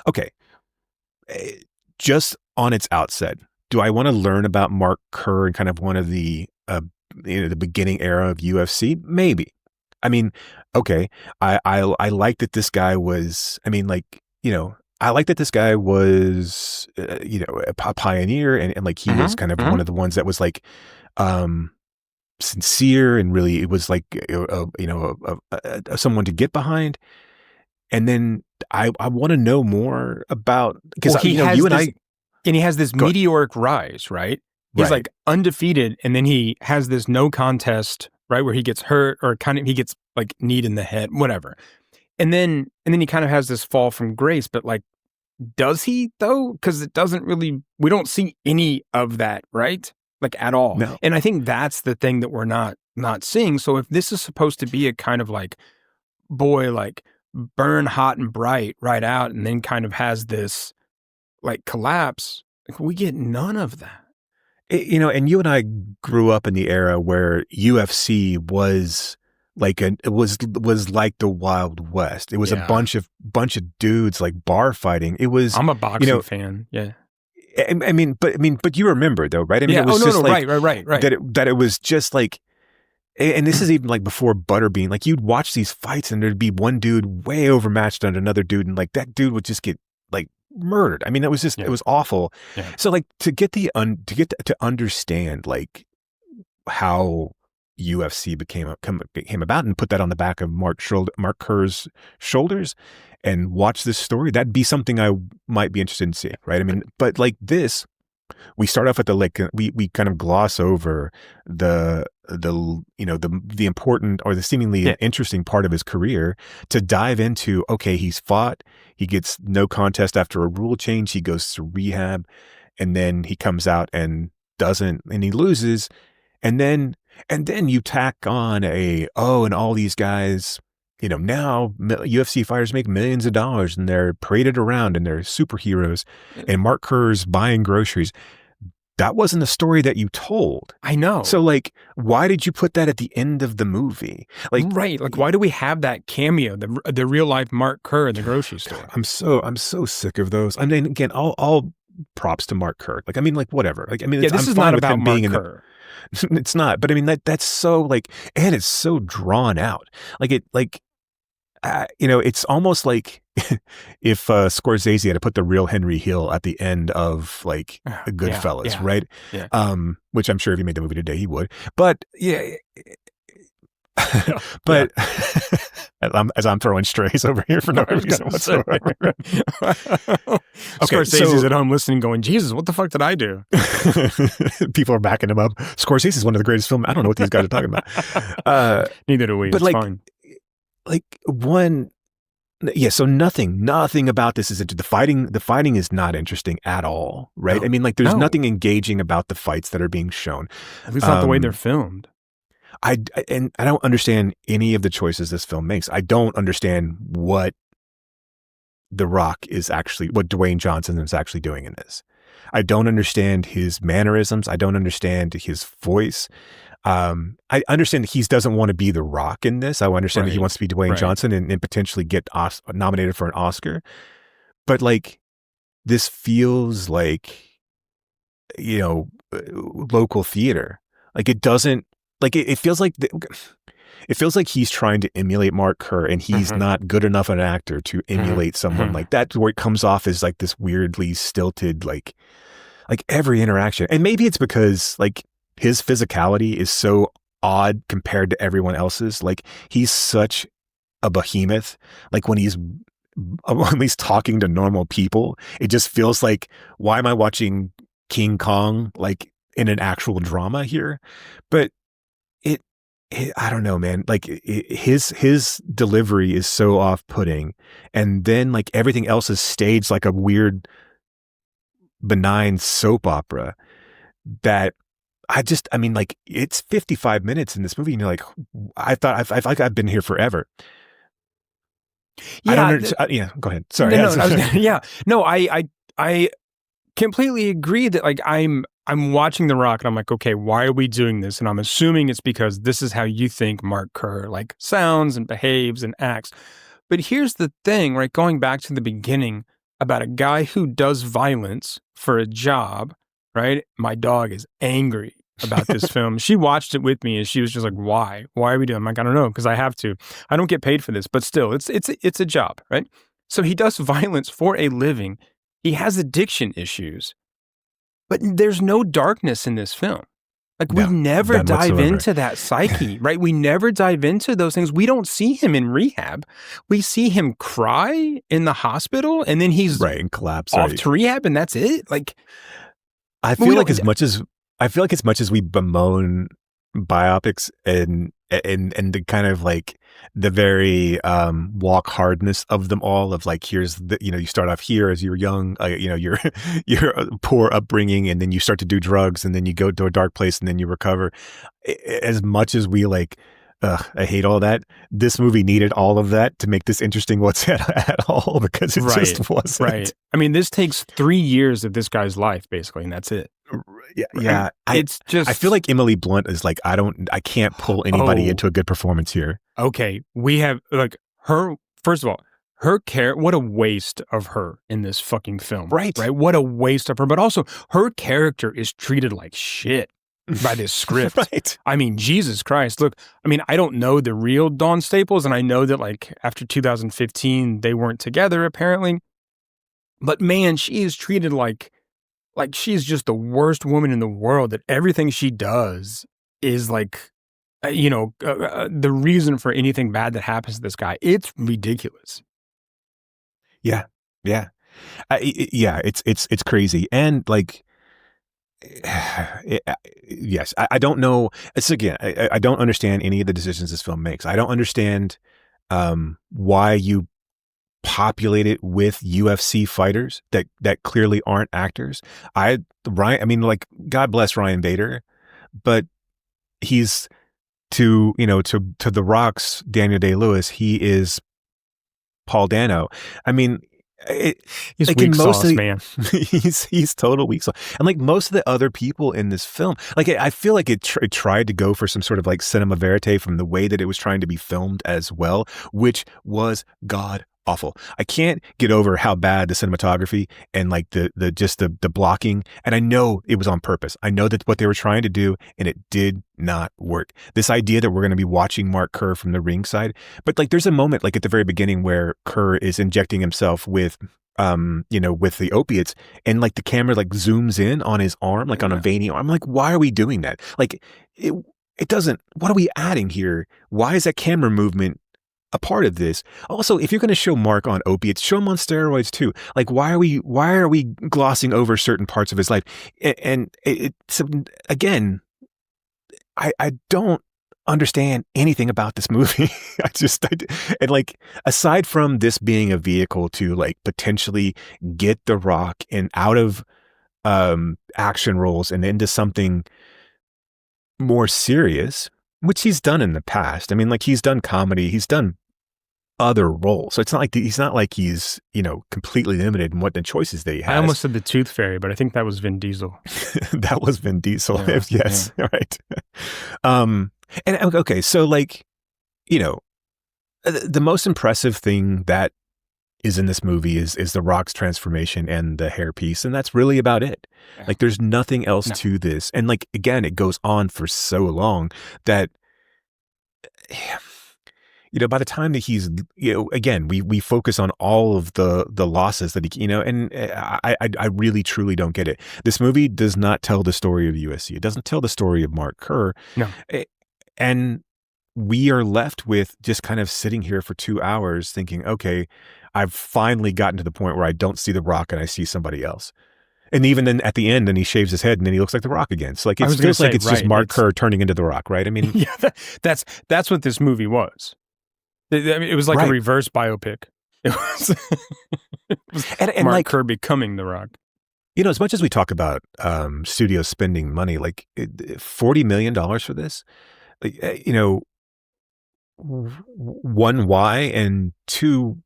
okay, just on its outset, do I want to learn about Mark Kerr and kind of one of the the beginning era of UFC? Maybe. I mean, okay, I like that this guy was. I mean, I like that this guy was, a pioneer, and like he was kind of one of the ones that was like, sincere, and really it was like, someone to get behind. And then I want to know more about, because he has this meteoric rise, right? He's like undefeated, and then he has this no contest, right, where he gets hurt, or he gets like kneed in the head, whatever. And then he kind of has this fall from grace, but like, does he though? Because it doesn't really, we don't see any of that, right? Like at all. No. And I think that's the thing that we're not seeing. So if this is supposed to be a kind of like, boy, like burn hot and bright right out, and then kind of has this like collapse, like we get none of that. And you and I grew up in the era where UFC was like it was like the Wild West. It was a bunch of dudes like bar fighting. It was. I'm a boxing fan. Yeah. But you remember though, right? I mean, yeah. It was right. That it was just like, and this is even like before Butterbean. Like you'd watch these fights, and there'd be one dude way overmatched on another dude, and like that dude would just get like murdered. I mean, it was just it was awful. Yeah. So like to understand like how UFC became about, and put that on the back of Mark Kerr's shoulders, and watch this story, that'd be something I might be interested in seeing, right? I mean, but like this, we start off at we kind of gloss over the important, or the seemingly interesting part of his career, to dive into, okay, he's fought, he gets no contest after a rule change, he goes to rehab, and then he comes out and he loses, and then you tack on and all these guys, now UFC fighters make millions of dollars, and they're paraded around, and they're superheroes, and Mark Kerr's buying groceries. That wasn't the story that you told. I know. So like, why did you put that at the end of the movie? Like, right. Like, why do we have that cameo, the real life Mark Kerr in the grocery store? I'm so sick of those. I mean, again, all props to Mark Kerr. Like, I mean, like whatever. Like, I mean, this is not about Mark Kerr. It's not, but I mean, that's so like, and it's so drawn out. It's almost like if Scorsese had to put the real Henry Hill at the end of like Goodfellas, right? Yeah. Which I'm sure if he made the movie today, he would. But but as I'm throwing strays over here for no reason whatsoever. Scorsese's at home listening, going, "Jesus, what the fuck did I do?" People are backing him up. Scorsese is one of the greatest films. I don't know what these guys are talking about. Neither do we. But it's fine. like one. Yeah, so nothing about this is the fighting. The fighting is not interesting at all, right? No. I mean, like, there's No. nothing engaging about the fights that are being shown. At least not the way they're filmed. I don't understand any of the choices this film makes. I don't understand what what Dwayne Johnson is actually doing in this. I don't understand his mannerisms. I don't understand his voice. I understand that he doesn't want to be The Rock in this. I understand that he wants to be Dwayne Johnson and potentially get nominated for an Oscar. But like, this feels like, local theater. Like, it doesn't, like, it feels like, it feels like he's trying to emulate Mark Kerr, and he's not good enough an actor to emulate someone like that, where it comes off as like this weirdly stilted, like every interaction. And maybe it's because like his physicality is so odd compared to everyone else's. Like, he's such a behemoth. Like, when he's talking to normal people, it just feels like, why am I watching King Kong like in an actual drama here? But I don't know, man. Like, his delivery is so off-putting, and then like everything else is staged like a weird, benign soap opera that I mean, like, it's 55 minutes in this movie, and you're like, I thought I've been here forever. Yeah, go ahead. Sorry. I completely agree that like I'm watching The Rock and I'm like, okay, why are we doing this? And I'm assuming it's because this is how you think Mark Kerr like sounds and behaves and acts. But here's the thing, right? Going back to the beginning about a guy who does violence for a job, right? My dog is angry about this film. She watched it with me and she was just like, why? Why are we doing it? I'm like, I don't know, because I have to. I don't get paid for this, but still, it's a job, right? So he does violence for a living. He has addiction issues, but there's no darkness in this film. Like, we never dive into that psyche, right? We never dive into those things. We don't see him in rehab. We see him cry in the hospital, and then he's and collapse off to rehab, and that's it. Like, I feel like as much as we bemoan biopics and the kind of like the very walk hardness of them all, of like, here's the, you start off here as you're young, you're poor upbringing, and then you start to do drugs, and then you go to a dark place, and then you recover. As much as we like, I hate all that, this movie needed all of that to make this interesting at all, because it just wasn't. Right. I mean, this takes 3 years of this guy's life, basically, and that's it. Yeah. It's just, I feel like Emily Blunt is like, I can't pull anybody into a good performance here. Okay. We have like her, first of all, her what a waste of her in this fucking film. Right. What a waste of her. But also, her character is treated like shit by this script. Right. I mean, Jesus Christ. Look, I mean, I don't know the real Dawn Staples, and I know that like after 2015, they weren't together apparently. But man, she is treated like she's just the worst woman in the world, that everything she does is like, the reason for anything bad that happens to this guy. It's ridiculous. Yeah. Yeah. It's crazy. And like, yes, I don't know. It's again, I don't understand any of the decisions this film makes. I don't understand why you populate it with UFC fighters that clearly aren't actors. I mean, like, God bless Ryan Bader, but he's to The Rock's Daniel Day-Lewis, he is Paul Dano. I mean, he's like, weak sauce, man. he's total weak sauce. And like most of the other people in this film, like, I feel like it tried to go for some sort of like cinema verite from the way that it was trying to be filmed as well, which was god awful. I can't get over how bad the cinematography and like the blocking. And I know it was on purpose. I know that's what they were trying to do, and it did not work. This idea that we're going to be watching Mark Kerr from the ringside, but like there's a moment like at the very beginning where Kerr is injecting himself with with the opiates, and like the camera like zooms in on his arm, like on a veiny arm. I'm like, why are we doing that? Like it doesn't, what are we adding here? Why is that camera movement a part of this? Also, if you're going to show Mark on opiates, show him on steroids too. Like, why are we glossing over certain parts of his life? And it's again, I don't understand anything about this movie. And like, aside from this being a vehicle to like potentially get The Rock and out of action roles and into something more serious, which he's done in the past. I mean, like, he's done comedy, he's done other roles. So it's not like he's, completely limited in what the choices that he has. I almost said the Tooth Fairy, but I think that was Vin Diesel. That was Vin Diesel. Yeah, yes. Yeah. Right. And okay, so like, the most impressive thing that is in this movie is The Rock's transformation and the hairpiece, and that's really about it. Yeah. Like, there's nothing else to this. And like, again, it goes on for so long that, by the time that he's, again, we focus on all of the losses that he, and I really truly don't get it. This movie does not tell the story of USC. It doesn't tell the story of Mark Kerr. No. And we are left with just kind of sitting here for 2 hours thinking, okay, I've finally gotten to the point where I don't see The Rock and I see somebody else. And even then at the end, and he shaves his head and then he looks like The Rock again. So like, it feels like it's just Mark Kerr turning into The Rock, right? I mean, yeah, that's what this movie was. I mean, it was like a reverse biopic. It was and Mark like, Kerr becoming The Rock. As much as we talk about studios spending money, like $40 million for this, like, one, why, and two,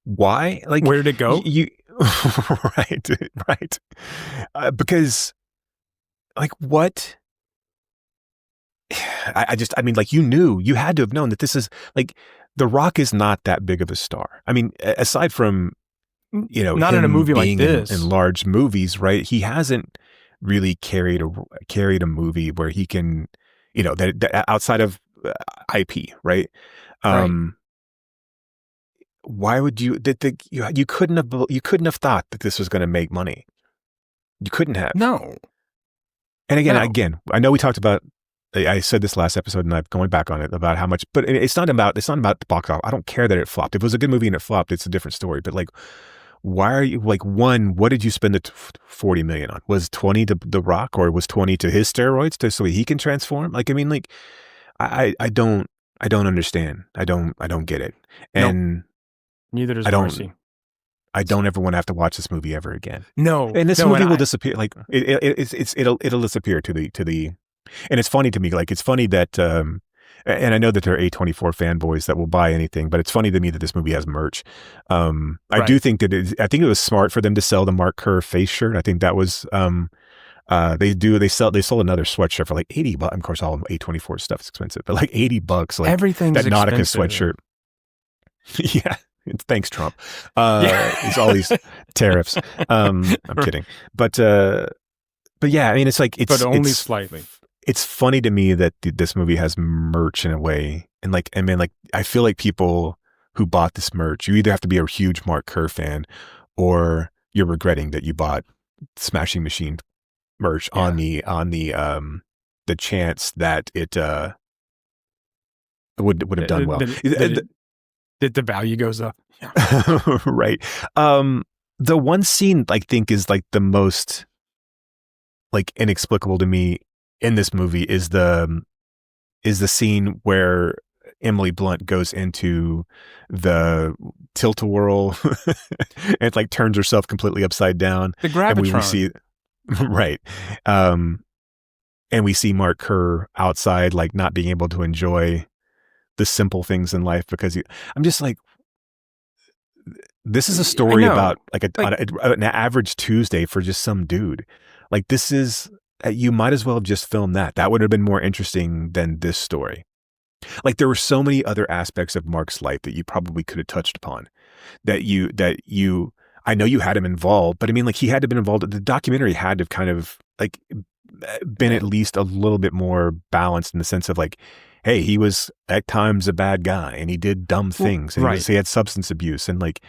why? Like, where did it go? Right. Because, like, what? I mean, like, you had to have known that this is like, The Rock is not that big of a star. I mean, aside from, not in a movie like this, in large movies, right? He hasn't really carried a movie where he can, that outside of IP, right? Why would you? You couldn't have thought that this was going to make money. You couldn't have. No. And again, I know we talked about. I said this last episode, and I'm going back on it about how much. But it's not about the box office. I don't care that it flopped. If it was a good movie and it flopped, it's a different story. But like, why are you like, one? What did you spend the $40 million on? Was 20 to The Rock, or was 20 to his steroids so he can transform? Like, I mean, like, I don't understand. I don't get it. And nope. Neither does Marcy. I don't ever want to have to watch this movie ever again. No, and this movie will disappear. Like, it'll disappear to the. And it's funny to me. Like, it's funny that, and I know that there are A24 fanboys that will buy anything, but it's funny to me that this movie has merch. I do think that I think it was smart for them to sell the Mark Kerr face shirt. I think that was. They sold another sweatshirt for like $80. Of course, all A24 stuff is expensive, but like $80. Like, everything's that Nautica expensive. Sweatshirt. Yeah. Thanks, Trump. It's all these tariffs. I'm kidding. But yeah, I mean, it's like, but only slightly. It's funny to me that this movie has merch in a way. And like, I mean, like, I feel like people who bought this merch, you either have to be a huge Mark Kerr fan, or you're regretting that you bought Smashing Machine merch on the chance that it would have done well. That the value goes up. Yeah. Right. The one scene I think is like the most like inexplicable to me in this movie is the scene where Emily Blunt goes into the tilt-a-whirl and like turns herself completely upside down. The Gravitron. And we see, right. And we see Mark Kerr outside, like not being able to enjoy the simple things in life because I'm just like, this is a story about like an average Tuesday for just some dude. Like, this is, you might as well have just filmed that. That would have been more interesting than this story. Like, there were so many other aspects of Mark's life that you probably could have touched upon that you, I know you had him involved, but I mean, like, he had to have been involved. The documentary had to have kind of like been at least a little bit more balanced in the sense of like, hey, he was at times a bad guy and he did dumb things and he had substance abuse and like,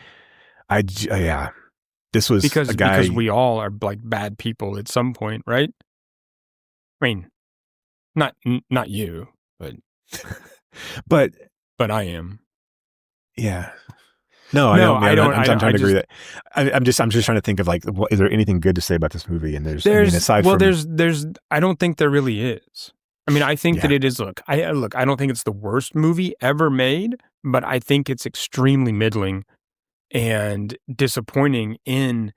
this was because a guy. Because we all are like bad people at some point, right? I mean, not you, but but I am. Yeah. No, I don't. I'm trying to agree that. I'm just trying to think of like, is there anything good to say about this movie? And there's I don't think there really is. I mean, I think that it is. Look, I don't think it's the worst movie ever made, but I think it's extremely middling and disappointing in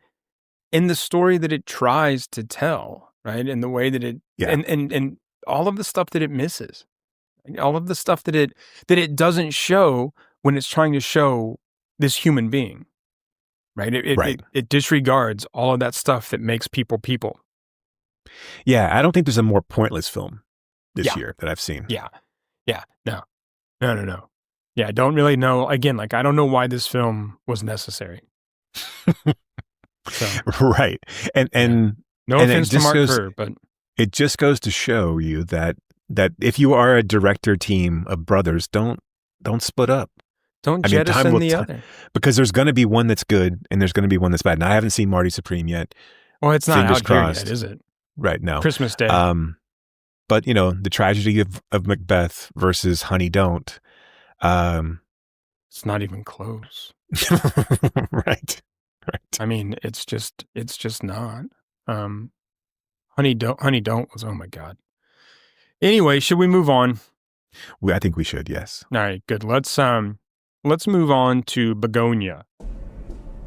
the story that it tries to tell, right? And the way that it and all of the stuff that it misses, all of the stuff that it doesn't show when it's trying to show this human being, right? It disregards all of that stuff that makes people people. Yeah, I don't think there's a more pointless film this year that I've seen. Yeah. No. Yeah, I don't really know. Again, like, I don't know why this film was necessary. So, right. And no offense to Mark Kerr, but it just goes to show you that if you are a director team of brothers, don't split up. Don't jettison the other. Because there's going to be one that's good and there's going to be one that's bad. And I haven't seen Marty Supreme yet. Well, it's not Fingers out here crossed. yet, is it? Right, no. Christmas Day. But, the tragedy of Macbeth versus Honey Don't. It's not even close. Right. I mean, it's just not. Honey Don't was, oh my God. Anyway, should we move on? I think we should, yes. All right, good. Let's move on to Bugonia.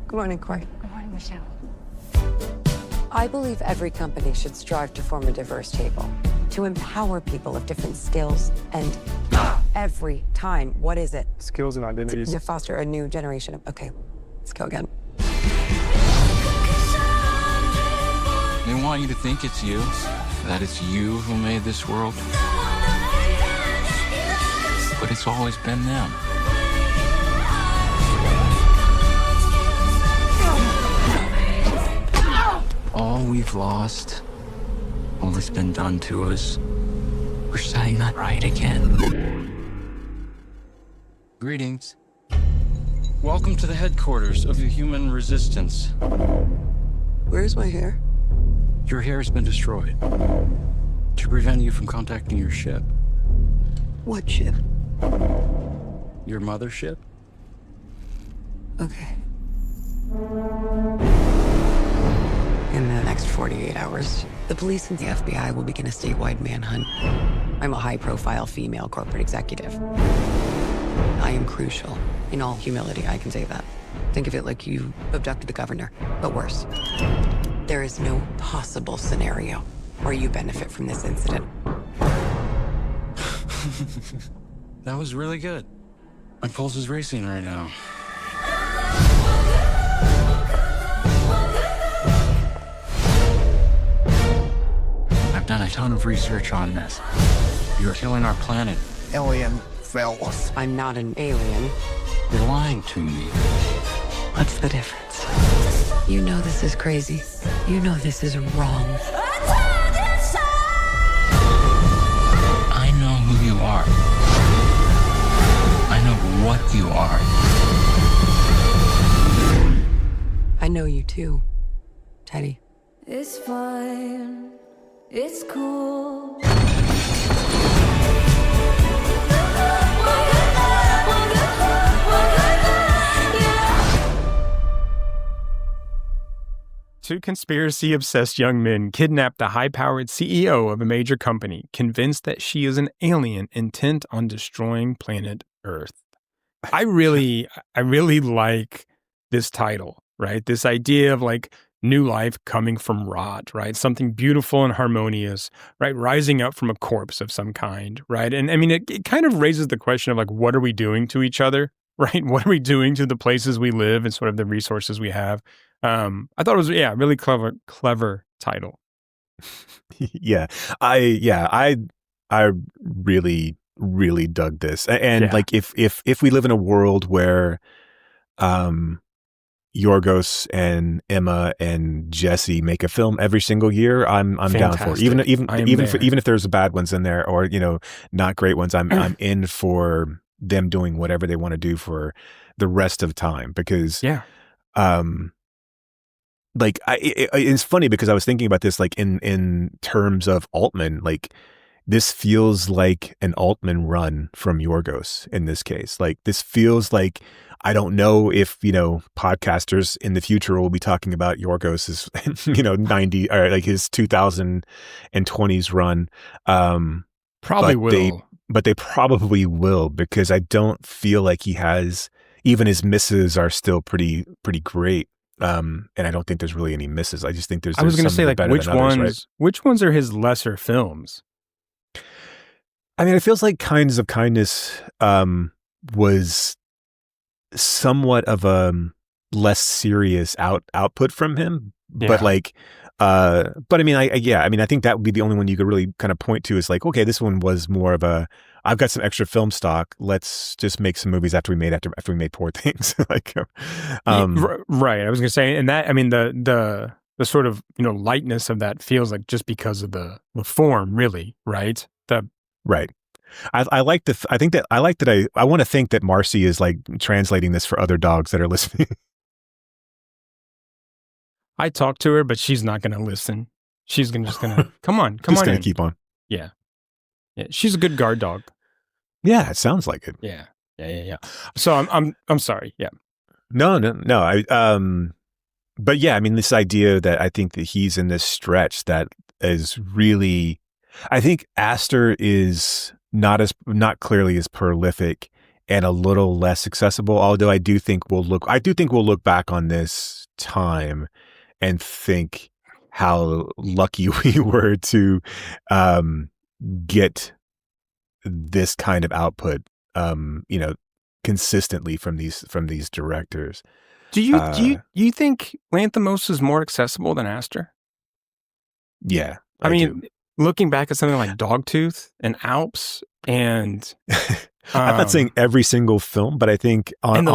Good morning, Corey. Good morning, Michelle. I believe every company should strive to form a diverse table, to empower people of different skills and every time, what is it? Skills and identities. To foster a new generation of, okay, let's go again. They want you to think it's you, that it's you who made this world. But it's always been them. All we've lost, all that's been done to us, we're setting that right again. Greetings. Welcome to the headquarters of the human resistance. Where's my hair? Your hair has been destroyed to prevent you from contacting your ship. What ship? Your mothership? Okay. In the next 48 hours, the police and the FBI will begin a statewide manhunt. I'm a high-profile female corporate executive. I am crucial. In all humility, I can say that. Think of it like you abducted the governor, but worse. There is no possible scenario where you benefit from this incident. That was really good. My pulse is racing right now. I've done a ton of research on this. You're killing our planet. Alien fellas. I'm not an alien. You're lying to me. What's the difference? You know this is crazy. You know this is wrong. I know who you are. I know what you are. I know you too, Teddy. It's fine. It's cool. Two conspiracy-obsessed young men kidnap the high-powered CEO of a major company, convinced that she is an alien intent on destroying planet Earth. I really like this title, right? This idea of like new life coming from rot, right? Something beautiful and harmonious, right? Rising up from a corpse of some kind, right? And I mean, it kind of raises the question of like, what are we doing to each other, right? What are we doing to the places we live and sort of the resources we have? I thought it was, really clever title. I really, really dug this. And like, if we live in a world where, Yorgos and Emma and Jesse make a film every single year, I'm down for it. Even if there's bad ones in there or, not great ones, I'm in for them doing whatever they want to do for the rest of time because, like it's funny because I was thinking about this like in terms of Altman, like this feels like an Altman run from Yorgos in this case. Like this feels like, I don't know if, podcasters in the future will be talking about Yorgos's, 90 or like his 2020s run. Probably will. But they probably will, because I don't feel like he has, even his misses are still pretty great. And I don't think there's really any misses. I just think there's I was going to say, like, which ones are his lesser films? I mean, it feels like Kinds of Kindness was somewhat of a less serious output from him, but like, but I mean, I think that would be the only one you could really kind of point to is like, okay, this one was more of a, I've got some extra film stock. Let's just make some movies after we made Poor Things. Like, right. I was going to say, and that, I mean, the sort of, lightness of that feels like just because of the form, really, right? Right. I want to think that Marcy is like translating this for other dogs that are listening. I talked to her, but she's not going to listen. She's just going to come on. Just going to keep on. Yeah. She's a good guard dog. Yeah, it sounds like it. Yeah. So I'm sorry. Yeah. No. But yeah, I mean, this idea that I think that he's in this stretch that is really, I think Aster is not clearly as prolific and a little less accessible. Although I do think we'll look back on this time and think how lucky we were to get this kind of output, consistently from these directors. Do you think Lanthimos is more accessible than Aster? Yeah, I mean, looking back at something like Dogtooth and Alps and I'm not saying every single film, but I think on a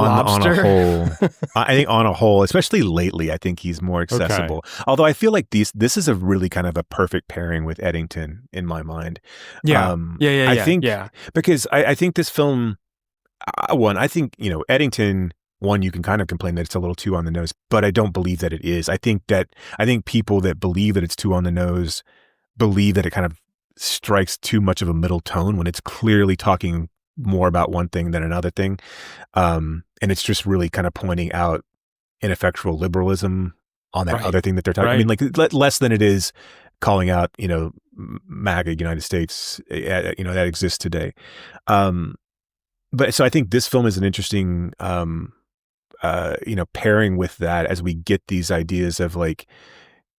whole, especially lately, I think he's more accessible. Okay. Although I feel like this is a really kind of a perfect pairing with Eddington in my mind. I think because I think this film, I think, Eddington, you can kind of complain that it's a little too on the nose, but I don't believe that it is. I think people that believe that it's too on the nose believe that it kind of strikes too much of a middle tone when it's clearly talking more about one thing than another thing. And it's just really kind of pointing out ineffectual liberalism on that other thing that they're talking. I mean, like less than it is calling out, MAGA United States, that exists today. But so I think this film is an interesting, pairing with that as we get these ideas of like,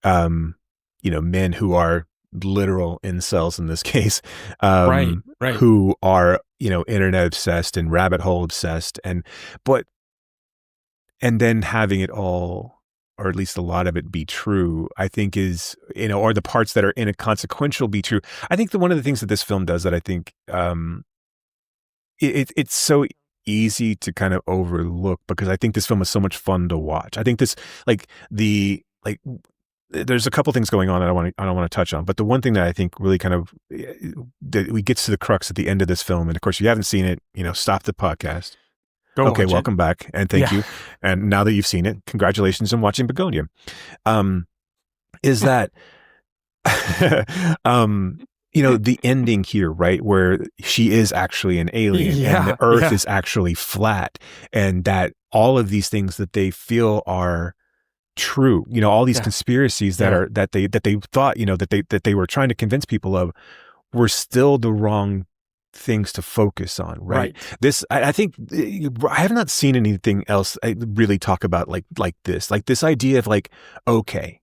men who are literal incels in this case, who are, internet obsessed and rabbit hole obsessed and then having it all, or at least a lot of it be true, I think is, or the parts that are inconsequential be true. I think one of the things that this film does that I think, it's so easy to kind of overlook because I think this film is so much fun to watch. I think this, there's a couple things going on that I don't want to touch on, but the one thing that I think really kind of that we gets to the crux at the end of this film, and of course, if you haven't seen it, stop the podcast. Welcome back, and thank you. And now that you've seen it, congratulations on watching Bugonia. Is that the ending here, right, where she is actually an alien and the Earth is actually flat, and that all of these things that they feel are true, all these conspiracies that they thought, that they were trying to convince people of, were still the wrong things to focus on, right? This, I think, I have not seen anything else really talk about like this idea of like, okay,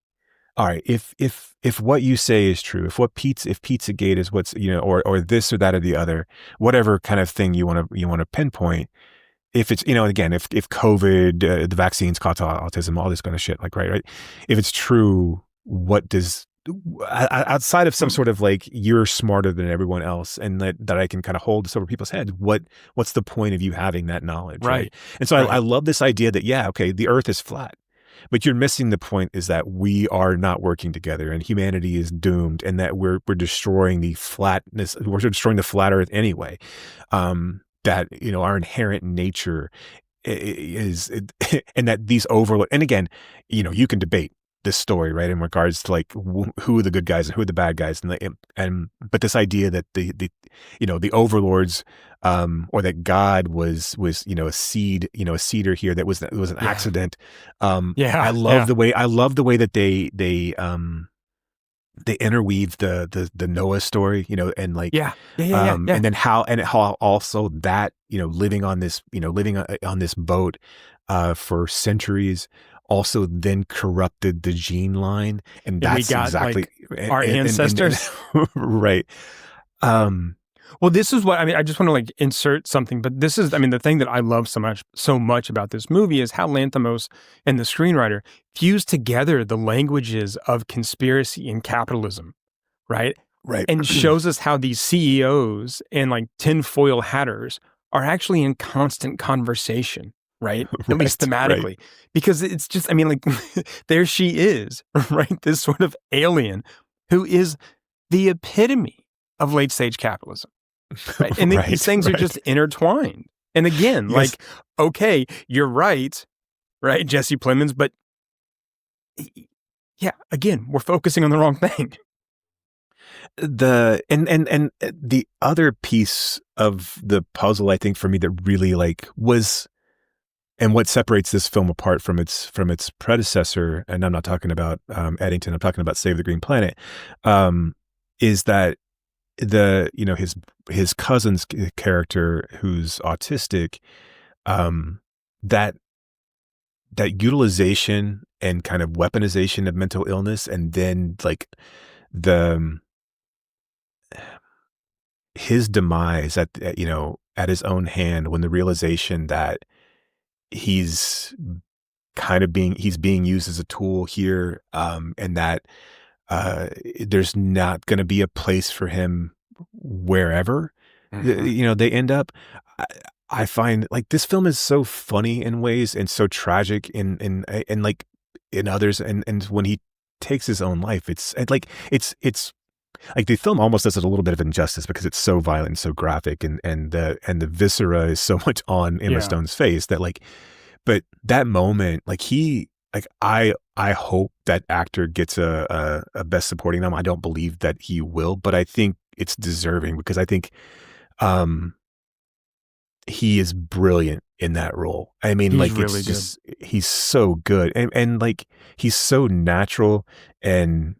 all right, if what you say is true, if Pizzagate is what's, or this or that or the other, whatever kind of thing you want to pinpoint. If it's, again, if COVID, the vaccines cause autism, all this kind of shit, like, right. If it's true, what does, outside of some sort of like, you're smarter than everyone else and that I can kind of hold this over people's heads, what's the point of you having that knowledge? Right. And so I love this idea that, the Earth is flat, but you're missing the point is that we are not working together and humanity is doomed and that we're destroying the flatness, we're destroying the flat Earth anyway. That, our inherent nature is, and that these overlook, and again, you can debate this story, right, in regards to like who are the good guys and who are the bad guys, but this idea that the overlords, or that God was a seeder here, that was an accident. I love the way that they they interweave the Noah story, you know, and like yeah. and then how also that, you know, living on this boat for centuries also then corrupted the gene line, and that's we got exactly like our ancestors. Right. Well, this is what I mean. I just want to like insert something, but this is, I mean, the thing that I love so much about this movie is how Lanthimos and the screenwriter fuse together the languages of conspiracy and capitalism, right? Right. And shows us how these CEOs and like tinfoil hatters are actually in constant conversation, right? At least thematically, right. Because it's just, I mean, like there she is, right? This sort of alien who is the epitome of late stage capitalism. Right? And these things are just intertwined. And again, yes. Like, okay, you're right, Jesse Plemons, but yeah, again, we're focusing on the wrong thing. And the other piece of the puzzle, I think, for me that really like was, and what separates this film apart from its predecessor, and I'm not talking about Eddington, I'm talking about Save the Green Planet, is that his cousin's character who's autistic, that utilization and kind of weaponization of mental illness, and then like his demise at his own hand, when the realization that he's being used as a tool here, and that there's not going to be a place for him wherever they end up. I find like this film is so funny in ways and so tragic in like in others, and when he takes his own life, it's like the film almost does it a little bit of injustice because it's so violent and so graphic, and the viscera is so much on Emma Stone's face that like, but that moment, like I hope that actor gets a Best Supporting nom. I don't believe that he will, but I think it's deserving because I think he is brilliant in that role. I mean, he's like really it's just good. He's so good, and like he's so natural, and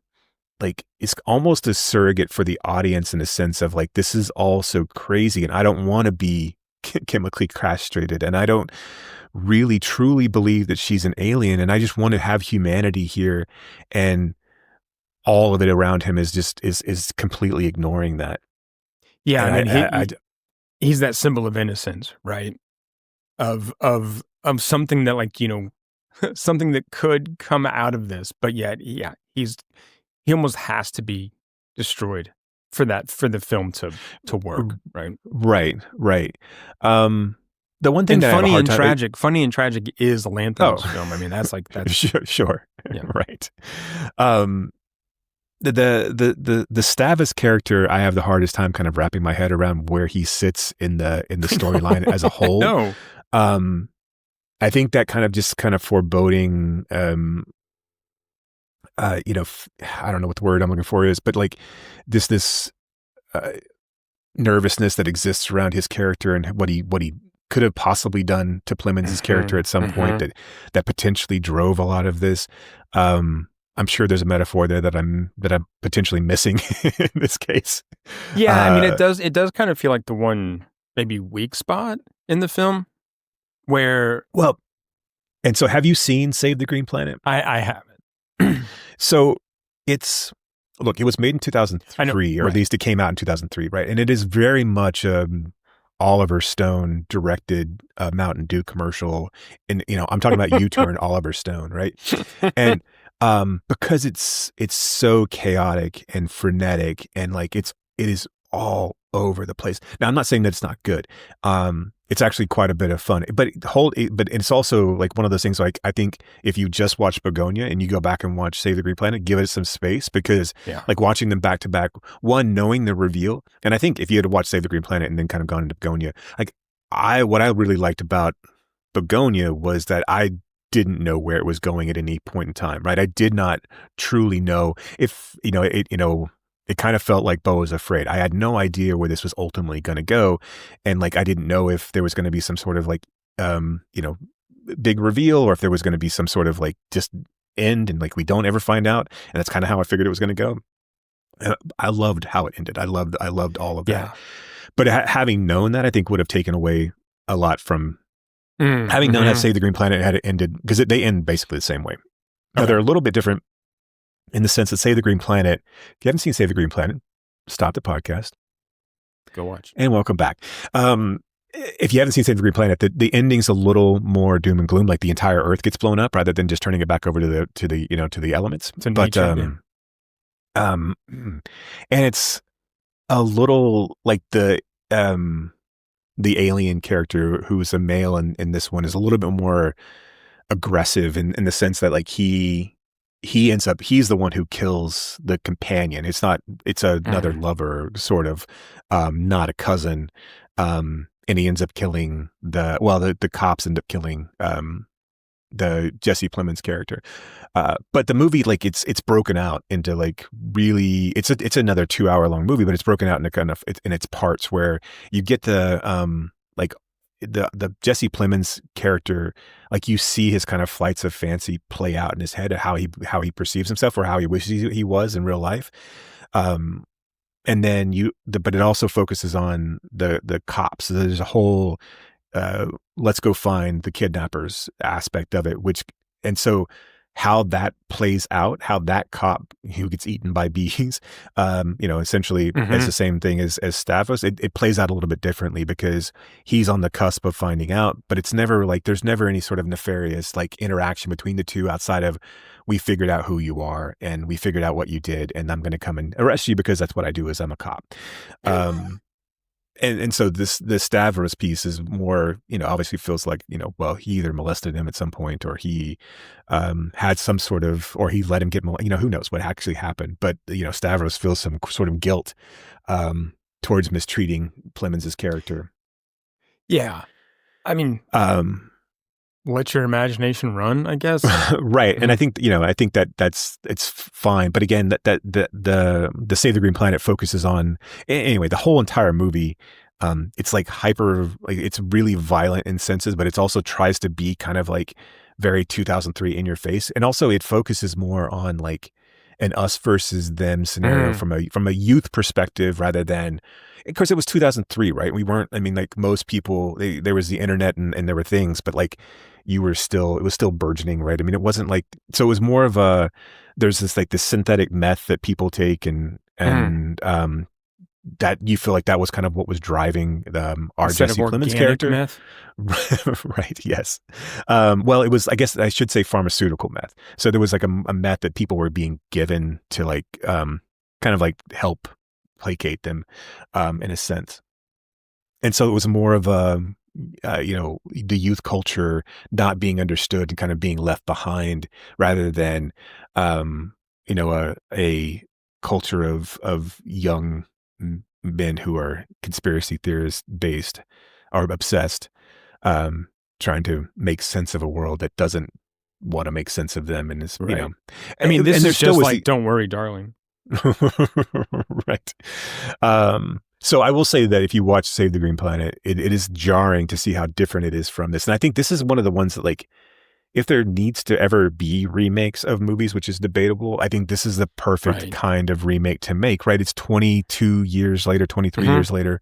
like it's almost a surrogate for the audience in a sense of like, this is all so crazy, and I don't want to be chemically castrated, and I don't really truly believe that she's an alien, and I just want to have humanity here, and all of it around him is just is completely ignoring that. Yeah, and I mean, he's that symbol of innocence, right? Of something that, like, you know, something that could come out of this, but yet, yeah, he almost has to be destroyed for the film to work, right? Right. The one thing and that funny and tragic is Lanthimos' film. I mean, that's sure. Yeah. Right. The Stavus character, I have the hardest time kind of wrapping my head around where he sits in the storyline as a whole. No. I think that kind of foreboding, I don't know what the word I'm looking for is, but like this nervousness that exists around his character and what he could have possibly done to Plemons' character at some point that potentially drove a lot of this. I'm sure there's a metaphor there that I'm potentially missing in this case. Yeah, I mean, it does kind of feel like the one maybe weak spot in the film where. Well, and so have you seen Save the Green Planet? I haven't. So it was made in 2003, or at least it came out in 2003, right? And it is very much Oliver Stone directed Mountain Dew commercial, and I'm talking about U-Turn Oliver Stone, right? And because it's so chaotic and frenetic, and like it is all over the place. Now, I'm not saying that it's not good. It's actually quite a bit of fun, but it's also like one of those things. Like, I think if you just watch Bugonia and you go back and watch Save the Green Planet, give it some space, because like watching them back to back, one, knowing the reveal, and I think if you had to watch Save the Green Planet and then kind of gone into Bugonia, like what I really liked about Bugonia was that I didn't know where it was going at any point in time, right? I did not truly know if, it kind of felt like Beau was afraid. I had no idea where this was ultimately going to go. And like, I didn't know if there was going to be some sort of like, big reveal, or if there was going to be some sort of like just end and like we don't ever find out. And that's kind of how I figured it was going to go. I loved how it ended. I loved all of that. Yeah. But having known that, I think would have taken away a lot from having known how Save the Green Planet had ended, because they end basically the same way. Now, they're a little bit different in the sense that Save the Green Planet, if you haven't seen Save the Green Planet, stop the podcast. Go watch. And welcome back. If you haven't seen Save the Green Planet, the ending's a little more doom and gloom, like the entire Earth gets blown up rather than just turning it back over to the elements. But and it's a little like the alien character who is a male in this one is a little bit more aggressive in the sense that like he's the one who kills the companion. It's another lover, sort of, not a cousin. And he ends up killing the cops end up killing the Jesse Plemons character. But the movie, like it's broken out into like really, it's another 2-hour long movie, but it's broken out in its parts where you get the Jesse Plemons character, like you see his kind of flights of fancy play out in his head, how he perceives himself or how he wishes he was in real life. And then but it also focuses on the cops. So there's a whole, let's go find the kidnappers aspect of it, and so how that plays out, how that cop who gets eaten by bees, essentially is the same thing as Stavros. It plays out a little bit differently because he's on the cusp of finding out, but it's never like, there's never any sort of nefarious like interaction between the two outside of, we figured out who you are and we figured out what you did and I'm going to come and arrest you because that's what I do as I'm a cop. And so this Stavros piece is more, obviously feels like, well, he either molested him at some point or he had some sort of, or he let him get, who knows what actually happened. But, Stavros feels some sort of guilt towards mistreating Plemons' character. Yeah. I mean, let your imagination run, I guess. Right. And I think, it's fine. But again, that the Save the Green Planet focuses on, anyway, the whole entire movie, it's like it's really violent in senses, but it also tries to be kind of like very 2003 in your face. And also it focuses more on like an us versus them scenario from a youth perspective rather than, of course it was 2003, right? We weren't, like most people, there was the internet and there were things, but like it was still burgeoning, right? It wasn't like, so it was more of there's this like this synthetic meth that people take and that you feel like that was kind of what was driving our Jesse Plemons character. Meth? Right. Yes. Well, it was, I guess I should say pharmaceutical meth. So there was like a meth that people were being given to like, kind of like help placate them, in a sense. And so it was more of the youth culture not being understood and kind of being left behind rather than, a culture of young men who are conspiracy theorists based or obsessed, trying to make sense of a world that doesn't want to make sense of them. And is, right. This is just like, don't worry, darling. Right. So I will say that if you watch Save the Green Planet, it is jarring to see how different it is from this. And I think this is one of the ones that, like, if there needs to ever be remakes of movies, which is debatable, I think this is the perfect kind of remake to make, right? It's 22 years later, 23 years later.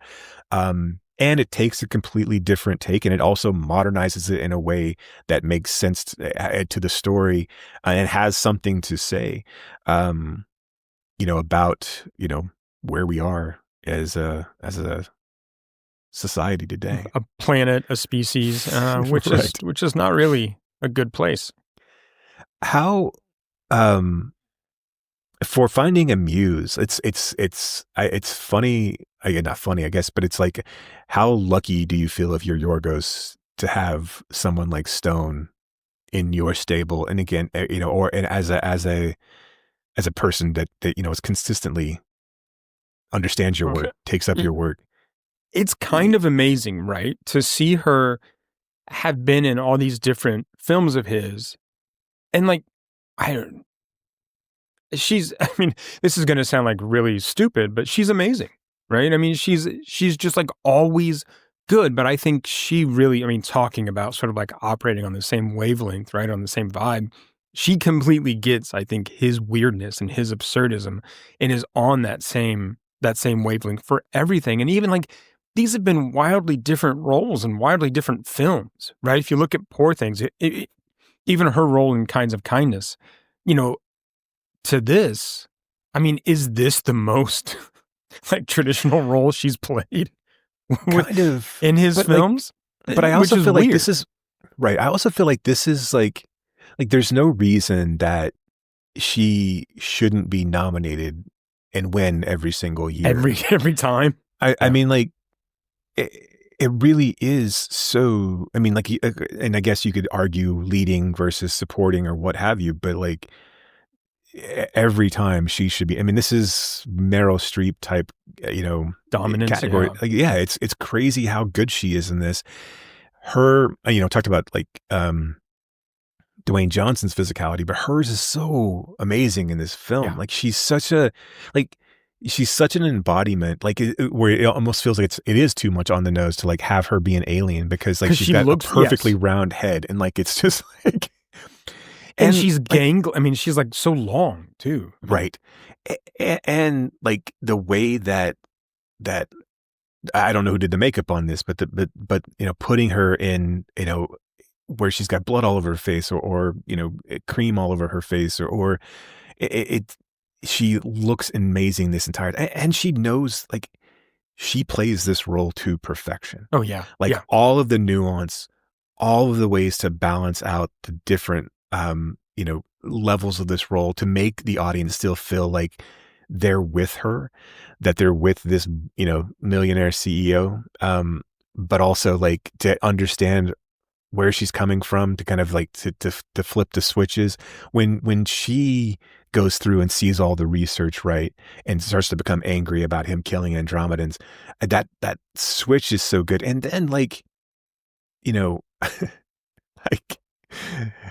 And it takes a completely different take, and it also modernizes it in a way that makes sense to the story, and has something to say, about, where we are as a society today. A planet, a species, which is not really a good place. How, for finding a muse, it's funny, not funny, I guess, but it's like, how lucky do you feel if you're Yorgos to have someone like Stone in your stable? And again, and as a person that is consistently understands your work, takes up your work. It's kind of amazing, right? To see her have been in all these different films of his. And like, this is going to sound like really stupid, but she's amazing, right? She's just like always good, but I think she really, talking about sort of like operating on the same wavelength, right? On the same vibe. she completely gets, I think, his weirdness and his absurdism, and is on that same wavelength for everything. And even like these have been wildly different roles and wildly different films, right? If you look at Poor Things, even her role in Kinds of Kindness, you know, to this, I mean, is this the most like traditional role she's played Kind of in his films? But I also feel like weird. this is right. I also feel like this is like there's no reason that she shouldn't be nominated and win every single year. Every time. I mean, like it really is so. I mean, like, and I guess you could argue leading versus supporting or what have you, but like every time she should be. I mean, this is Meryl Streep type, dominance category. Yeah. Like, yeah, it's crazy how good she is in this. Her, talked about like Dwayne Johnson's physicality, but hers is so amazing in this film. Yeah. Like she's such an embodiment, like where it almost feels like it is too much on the nose to like have her be an alien, because like she's got a perfectly round head, and like it's just like, and she's I mean, she's like so long too, right? And like the way that I don't know who did the makeup on this, but putting her in, where she's got blood all over her face or cream all over her face or she looks amazing this entire, and she knows, like, she plays this role to perfection. Oh yeah. Like all of the nuance, all of the ways to balance out the different, levels of this role to make the audience still feel like they're with her, that they're with this, millionaire CEO, but also like to understand where she's coming from, to kind of like to flip the switches when she goes through and sees all the research, right, and starts to become angry about him killing Andromedans. That switch is so good. And then like, like,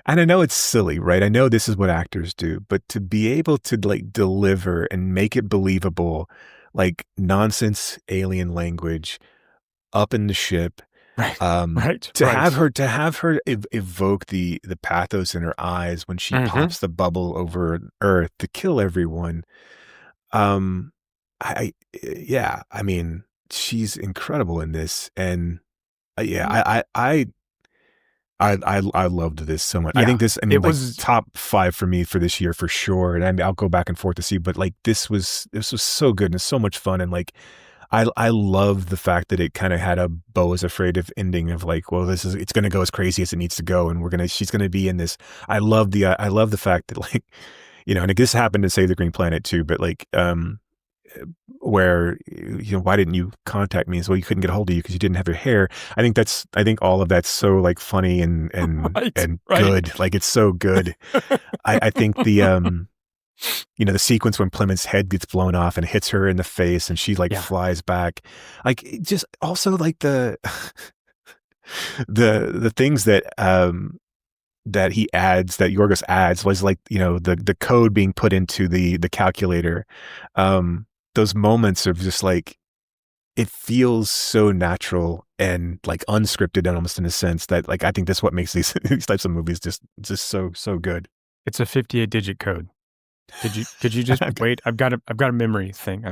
and I know it's silly, right? I know this is what actors do, but to be able to like deliver and make it believable, like nonsense alien language up in the ship, to have her evoke the pathos in her eyes when she pops the bubble over Earth to kill everyone. I mean, she's incredible in this, and I loved this so much. Yeah, I think this, it was top 5 for me for this year for sure. And I'll go back and forth to see, but like this was so good and it's so much fun. And like, I love the fact that it kind of had a Beau is Afraid of ending of like, well, it's going to go as crazy as it needs to go. And she's going to be in this. I love the fact that like, and this happened to Save the Green Planet too, but like, where, why didn't you contact me? Well, you couldn't get a hold of you because you didn't have your hair. I think all of that's so like funny and good. Like it's so good. I think the, the sequence when Plymouth's head gets blown off and hits her in the face and she like flies back, like just also like the things that he adds, that Yorgos adds, was like, the code being put into the calculator. Those moments of just like, it feels so natural and like unscripted, and almost in a sense that like, I think that's what makes these types of movies just so good. It's a 58-digit code. Could you just wait? I've got a memory thing.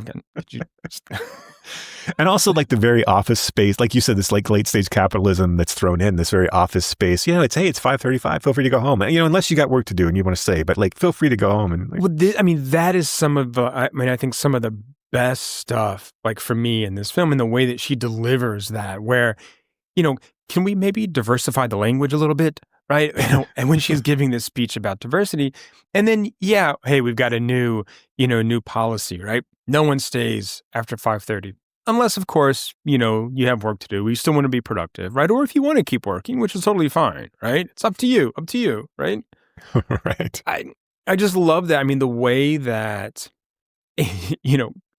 And also like the very Office space, like you said, this like late stage capitalism that's thrown in, this very Office space. It's 5:35. Feel free to go home. Unless you got work to do and you want to stay, but like feel free to go home. And like, that is some of the. I think some of the best stuff, like for me in this film, in the way that she delivers that. Where, can we maybe diversify the language a little bit? Right. And when she's giving this speech about diversity, and then, hey, we've got a new policy, right? No one stays after 5:30 unless, of course, you have work to do. We still want to be productive, right? Or if you want to keep working, which is totally fine, right? It's up to you, right? Right. I just love that. I mean, the way that,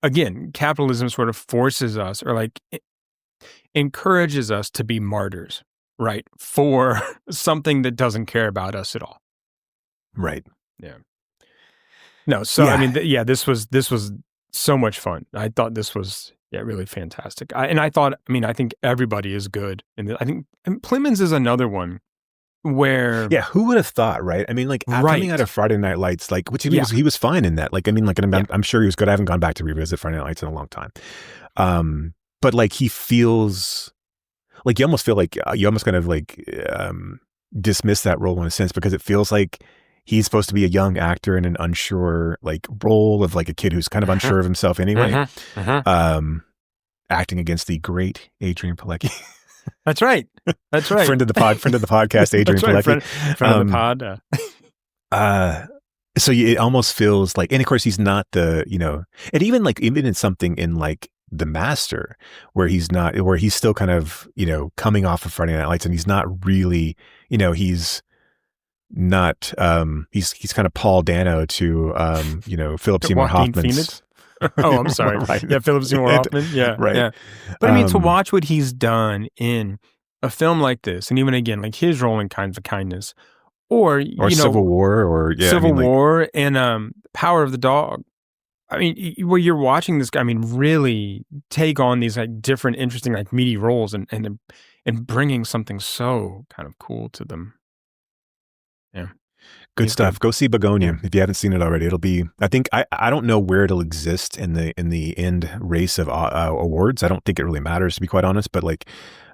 again, capitalism sort of forces us, or like encourages us to be martyrs. Right, for something that doesn't care about us at all. Right. Yeah. No. So I mean, this was so much fun. I thought this was really fantastic. I think everybody is good, and I think Plemons is another one where who would have thought, right? I mean, like coming out of Friday Night Lights, like which he was fine in that. Like, I mean, like, and I'm sure he was good. I haven't gone back to revisit Friday Night Lights in a long time. But like he feels like you almost feel like you almost kind of like dismiss that role in a sense because it feels like he's supposed to be a young actor in an unsure like role of like a kid who's kind of unsure of himself anyway. Acting against the great Adrian Pilecki. That's right. Friend of the podcast, Adrian Pilecki. Friend of the pod. So it almost feels like, and of course he's not the, and even in something in like The Master, where he's still kind of, coming off of Friday Night Lights, and he's not really, he's not, he's kind of Paul Dano to, Philip Seymour Hoffman's. Oh, I'm sorry. Right. Yeah, Philip Seymour Hoffman. Yeah, right. Yeah. But I mean, to watch what he's done in a film like this, and even again, like his role in Kinds of Kindness, or Civil War, Civil War, and Power of the Dog. I mean, where you're watching this guy, I mean, really take on these like different, interesting, like meaty roles, and bringing something so kind of cool to them. Yeah. Good stuff. Go see Bugonia if you haven't seen it already. It'll be, I think, I don't know where it'll exist in the end race of awards. I don't think it really matters, to be quite honest. But like,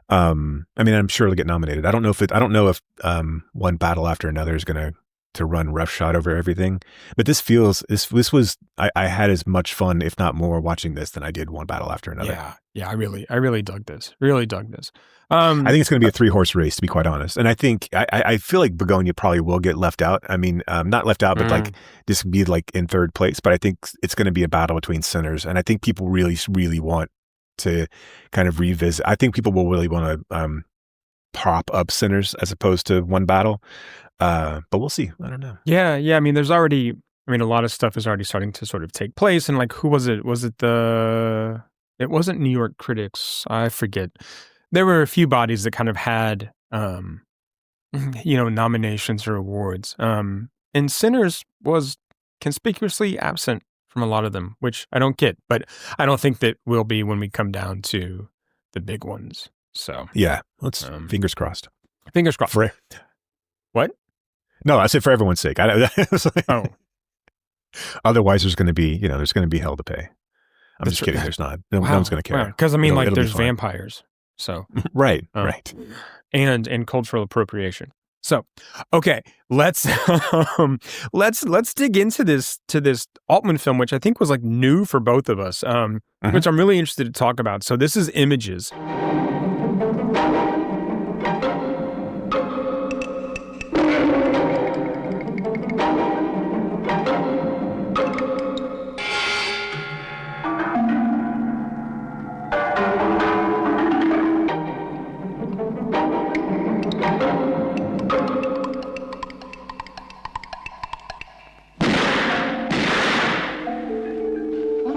I mean, I'm sure it'll get nominated. I don't know if One Battle After Another is going to run roughshod over everything. But this was I had as much fun, if not more, watching this than I did One Battle After Another. Yeah. I really dug this. I think it's going to be a 3-horse race, to be quite honest. And I think I feel like Bugonia probably will get left out. I mean, not left out, but like this could be like in third place. But I think it's going to be a battle between Sinners, and I think people really, really want to kind of revisit. I think people will really want to prop up Sinners as opposed to One Battle. But we'll see. I don't know. Yeah. I mean, a lot of stuff is already starting to sort of take place. And like, who was it? It wasn't New York Critics. I forget. There were a few bodies that kind of had, nominations or awards. And Sinners was conspicuously absent from a lot of them, which I don't get, but I don't think that will be when we come down to the big ones. So yeah, let's fingers crossed. Fingers crossed. What? No, I said for everyone's sake. Otherwise, there's going to be, there's going to be hell to pay. I'm just kidding. There's not. No one's going to care. Because I mean, there's vampires. So right. And cultural appropriation. So, okay, let's dig into this Altman film, which I think was like new for both of us, which I'm really interested to talk about. So this is Images.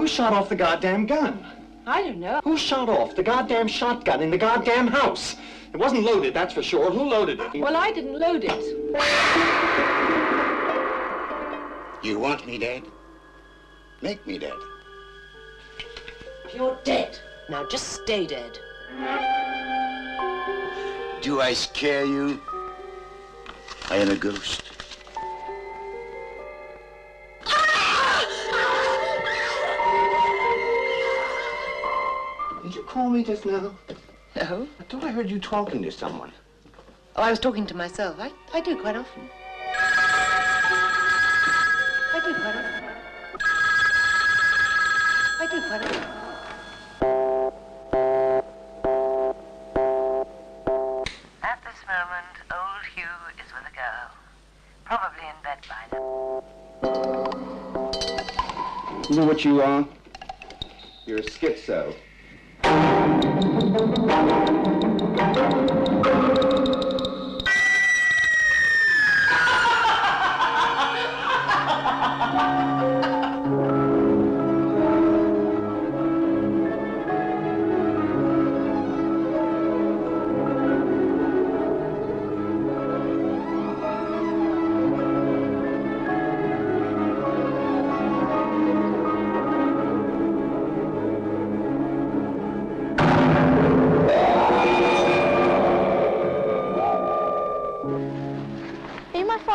Shot off the goddamn gun? I don't know. Who shot off the goddamn shotgun in the goddamn house? It wasn't loaded, that's for sure. Who loaded it? Well, I didn't load it. You want me dead? Make me dead. You're dead. Now just stay dead. Do I scare you? I am a ghost. Did you call me just now? No. I thought I heard you talking to someone. Oh, I was talking to myself. I do quite often. At this moment, old Hugh is with a girl. Probably in bed by now. You know what you are? You're a schizo.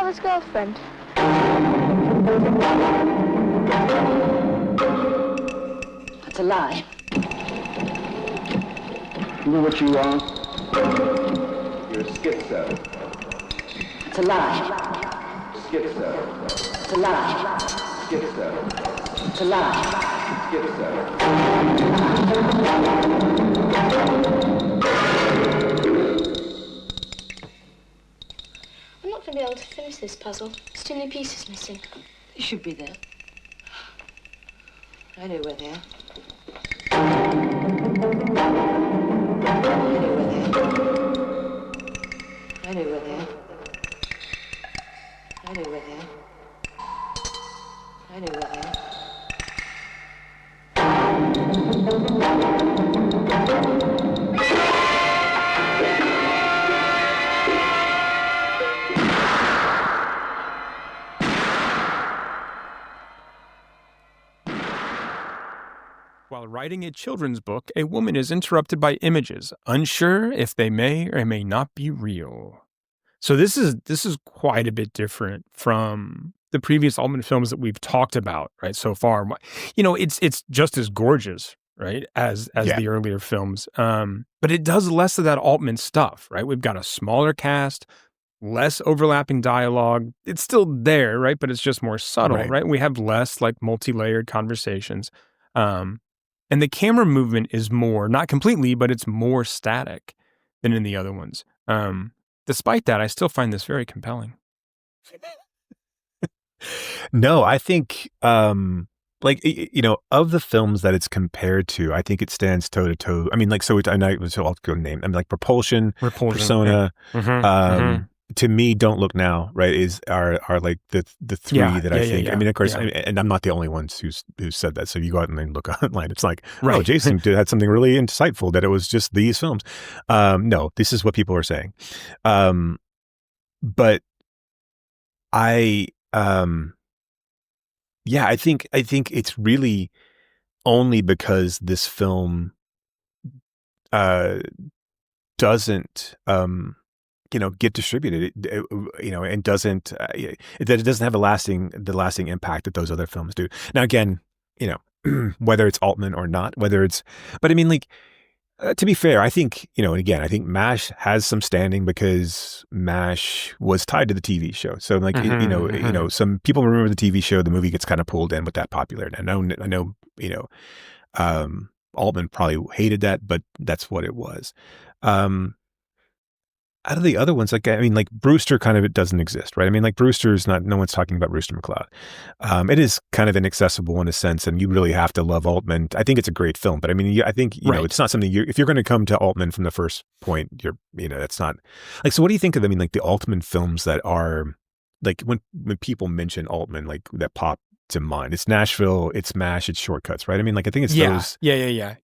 father's girlfriend. That's a lie. You know what you are? You're a schizo. It's a lie. Schizo. It's a lie. Schizo. It's a lie. Schizo. I'm not going to be able to finish this puzzle. There's too many pieces missing. You should be there. I know where they are. I know where they are. I know where they are. I know where they are. I know where they are. While writing a children's book, a woman is interrupted by images, unsure if they may or may not be real. So this is quite a bit different from the previous Altman films that we've talked about, right, so far. It's just as gorgeous, right, as the earlier films. But it does less of that Altman stuff, right? We've got a smaller cast, less overlapping dialogue. It's still there, right? But it's just more subtle, right? We have less like multi-layered conversations. And the camera movement is more, not completely, but it's more static than in the other ones. Despite that, I still find this very compelling. No, I think, of the films that it's compared to, I think it stands toe to toe. I mean, I'll go name. I mean, like Propulsion, Persona. Yeah. Mm-hmm. To me, Don't Look Now, right, are like the three that I think. I mean, of course, and I'm not the only one who said that. So you go out and then look online. It's like, oh, Jason had something really insightful that it was just these films. No, this is what people are saying. But I think it's really only because this film doesn't get distributed, and doesn't that it doesn't have the lasting impact that those other films do. Now, again, whether it's Altman or not, but I mean, to be fair, I think, and again, I think MASH has some standing because MASH was tied to the TV show. So some people remember the TV show, the movie gets kind of pulled in with that popularity. I know, Altman probably hated that, but that's what it was. Out of the other ones, Brewster it doesn't exist, right? I mean, Brewster's no one's talking about Brewster McCloud. It is kind of inaccessible in a sense, and you really have to love Altman. I think it's a great film, but I mean, I think, it's not something if you're going to come to Altman from the first point, that's not so what do you think of them? I mean, the Altman films that are when people mention Altman, that pop to mind, it's Nashville, it's MASH, it's Shortcuts, right? I mean, I think it's those. Yeah.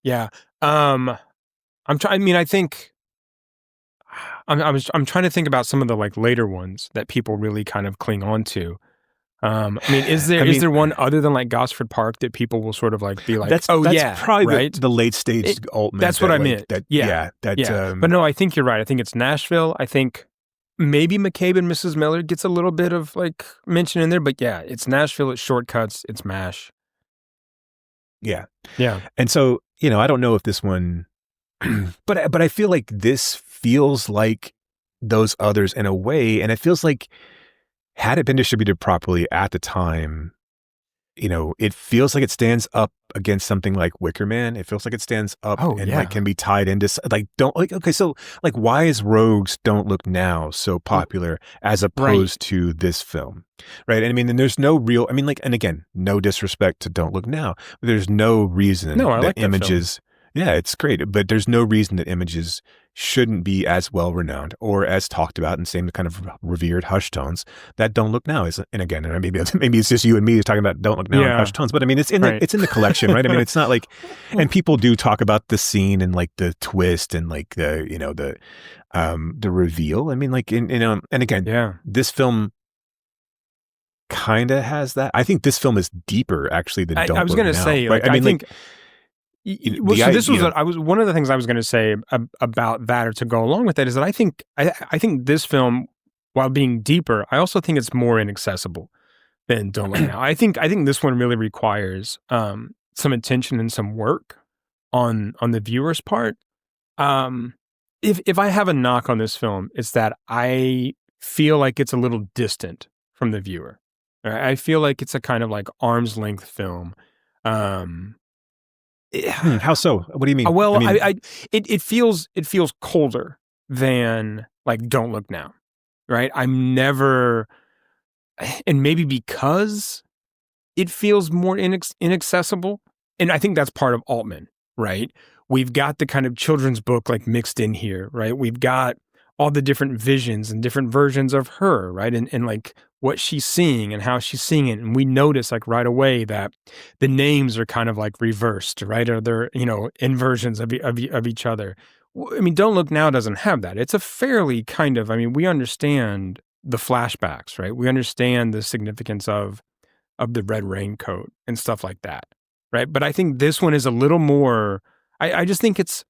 I'm trying to think about some of the probably ones that people really kind of cling on to. I mean, is there one other than Gosford Park that people will sort of be like, that's probably right? the late stage Altman. That's what I meant. But no, I think you're right. I think it's Nashville. I think maybe McCabe and Mrs. Miller gets a little bit of mention in there, but yeah, it's Nashville, it's Shortcuts, it's MASH. Yeah. And so, I don't know if this one, but I feel like this feels like those others in a way, and it feels like had it been distributed properly at the time, it feels like it stands up against something like Wicker Man. It feels like it stands up can be tied into why is Rogue's Don't Look Now so popular as opposed to this film, right? And I mean, and there's no real, and again, no disrespect to Don't Look Now, but there's no reason that images. Yeah, it's great, but there's no reason that images shouldn't be as well renowned or as talked about in same kind of revered hushed tones that Don't Look Now is. And again, maybe it's just you and me talking about Don't Look Now in hushed tones, but I mean, it's in the collection, right? I mean, it's not and people do talk about the scene and the twist and the reveal. I mean, and again, this film kind of has that. I think this film is deeper actually than Don't Look Now. I was going to say, right? I think. This was one of the things I was going to say about that, or to go along with that, is that I think this film while being deeper, I also think it's more inaccessible than Don't Look Now. I think this one really requires some attention and some work on the viewer's part. If I have a knock on this film, it's that I feel like it's a little distant from the viewer. I feel like it's a kind of like arm's length film. How so? What do you mean? Well, I mean, it feels colder than like Don't Look Now, right? I'm never, and maybe because it feels more inaccessible, and I think that's part of Altman, right? We've got the kind of children's book like mixed in here, right? We've got all the different visions and different versions of her, right? And like what she's seeing and how she's seeing it. And we notice like right away that the names are kind of like reversed, right? Or they're, inversions of each other. I mean, Don't Look Now doesn't have that. It's a fairly kind of, we understand the flashbacks, right? We understand the significance of the red raincoat and stuff like that, right? But I think this one is a little more, I think it's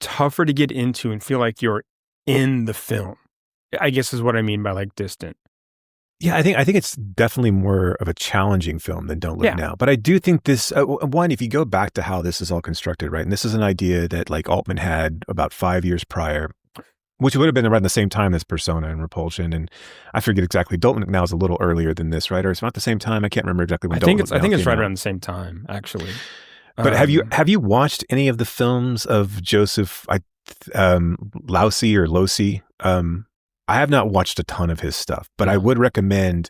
tougher to get into and feel like you're in the film, I guess is what I mean by like distant. Yeah, I think it's definitely more of a challenging film than Don't Look Now. But I do think this, one, if you go back to how this is all constructed, right? And this is an idea that like Altman had about 5 years prior, which would have been around the same time as Persona and Repulsion. And I forget exactly. Don't Look Now is a little earlier than this, right? Or it's not the same time. I can't remember exactly when I think it's right around the same time, actually. But have you watched any of the films of Joseph Losey or Losey? I have not watched a ton of his stuff, but I would recommend.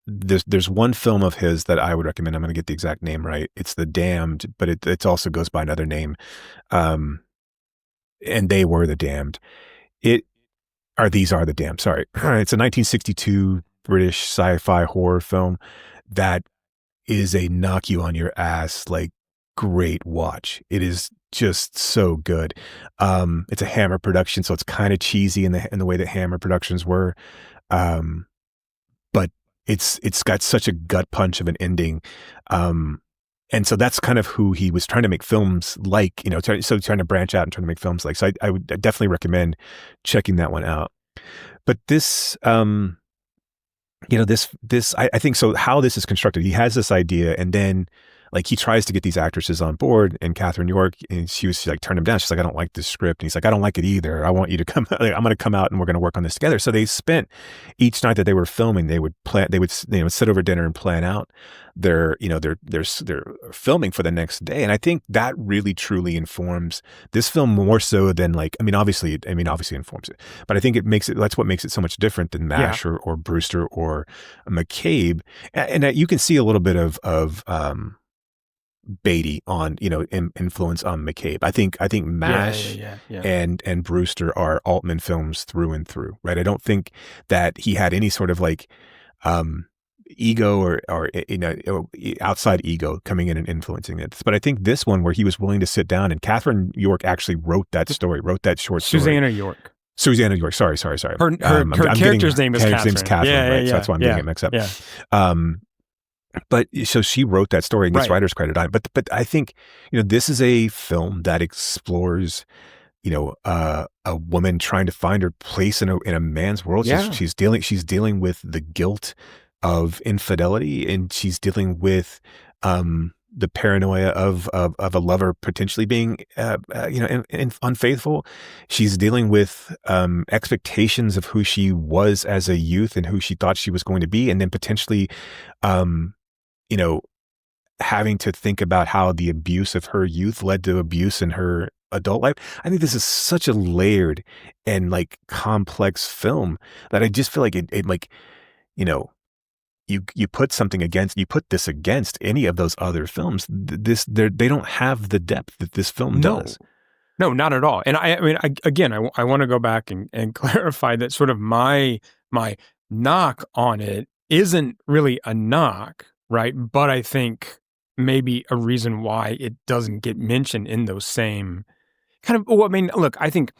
There's one film of his that I would recommend. I'm going to get the exact name right. It's The Damned, but it also goes by another name. And They Were the Damned. These Are the Damned. Sorry, it's a 1962 British sci-fi horror film that is a knock you on your ass, like great watch. It is just so good. It's a Hammer production, so it's kind of cheesy in the way that Hammer productions were. But it's got such a gut punch of an ending. And so that's kind of who he was trying to make films like, trying to branch out and trying to make films like. So I would definitely recommend checking that one out. But this, I think so how this is constructed, he has this idea and then like he tries to get these actresses on board, and Catherine York, and she like turned him down. She's like, I don't like this script. And he's like, I don't like it either. I want you to come, like, I'm going to come out and we're going to work on this together. So they spent each night that they were filming, they would sit over dinner and plan out their filming for the next day. And I think that really truly informs this film more so than like, obviously it informs it, but I think that's what makes it so much different than MASH or Brewster or McCabe. And you can see a little bit of Beatty on, influence on McCabe. I think MASH and Brewster are Altman films through and through, right? I don't think that he had any sort of like ego or outside ego coming in and influencing it. But I think this one where he was willing to sit down, and Catherine York actually wrote that short story. Susanna York. Sorry. Her character's name is Catherine. Right? So that's why I'm getting it mixed up. Yeah. But so she wrote that story and gets writer's credit on it. But I think, this is a film that explores, a woman trying to find her place in a man's world. Yeah. She's dealing with the guilt of infidelity, and she's dealing with the paranoia of a lover potentially being unfaithful. She's dealing with expectations of who she was as a youth and who she thought she was going to be, and then potentially having to think about how the abuse of her youth led to abuse in her adult life. I think this is such a layered and like complex film that I just feel like you put this against any of those other films. They don't have the depth that this film does. No, not at all. And I want to go back and clarify that sort of my knock on it isn't really a knock, right? But I think maybe a reason why it doesn't get mentioned in those same kind of. Well, look, I think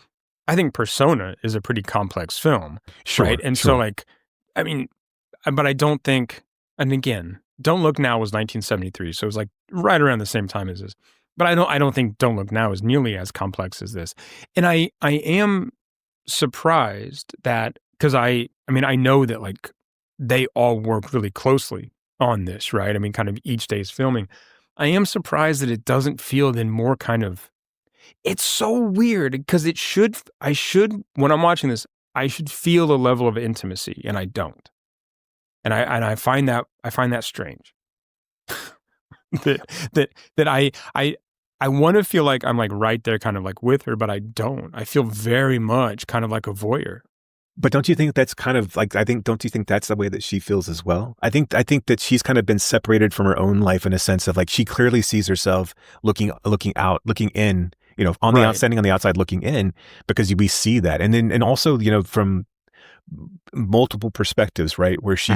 Persona is a pretty complex film, right? And so, like, but I don't think. And again, Don't Look Now was 1973, so it was like right around the same time as this. But I don't think Don't Look Now is nearly as complex as this. And I am surprised that, because I mean, I know that like they all work really closely on this, right? I mean, kind of each day's filming. I am surprised that it doesn't feel then more kind of, it's so weird because when I'm watching this, I should feel a level of intimacy and I don't. And I find that strange. that I want to feel like I'm like right there kind of like with her, but I don't. I feel very much kind of like a voyeur. But don't you think that's kind of like, don't you think that's the way that she feels as well? I think that she's kind of been separated from her own life in a sense of like, she clearly sees herself looking out, looking in, on the standing on the outside looking in, because we see that. And also, from multiple perspectives, right? Where she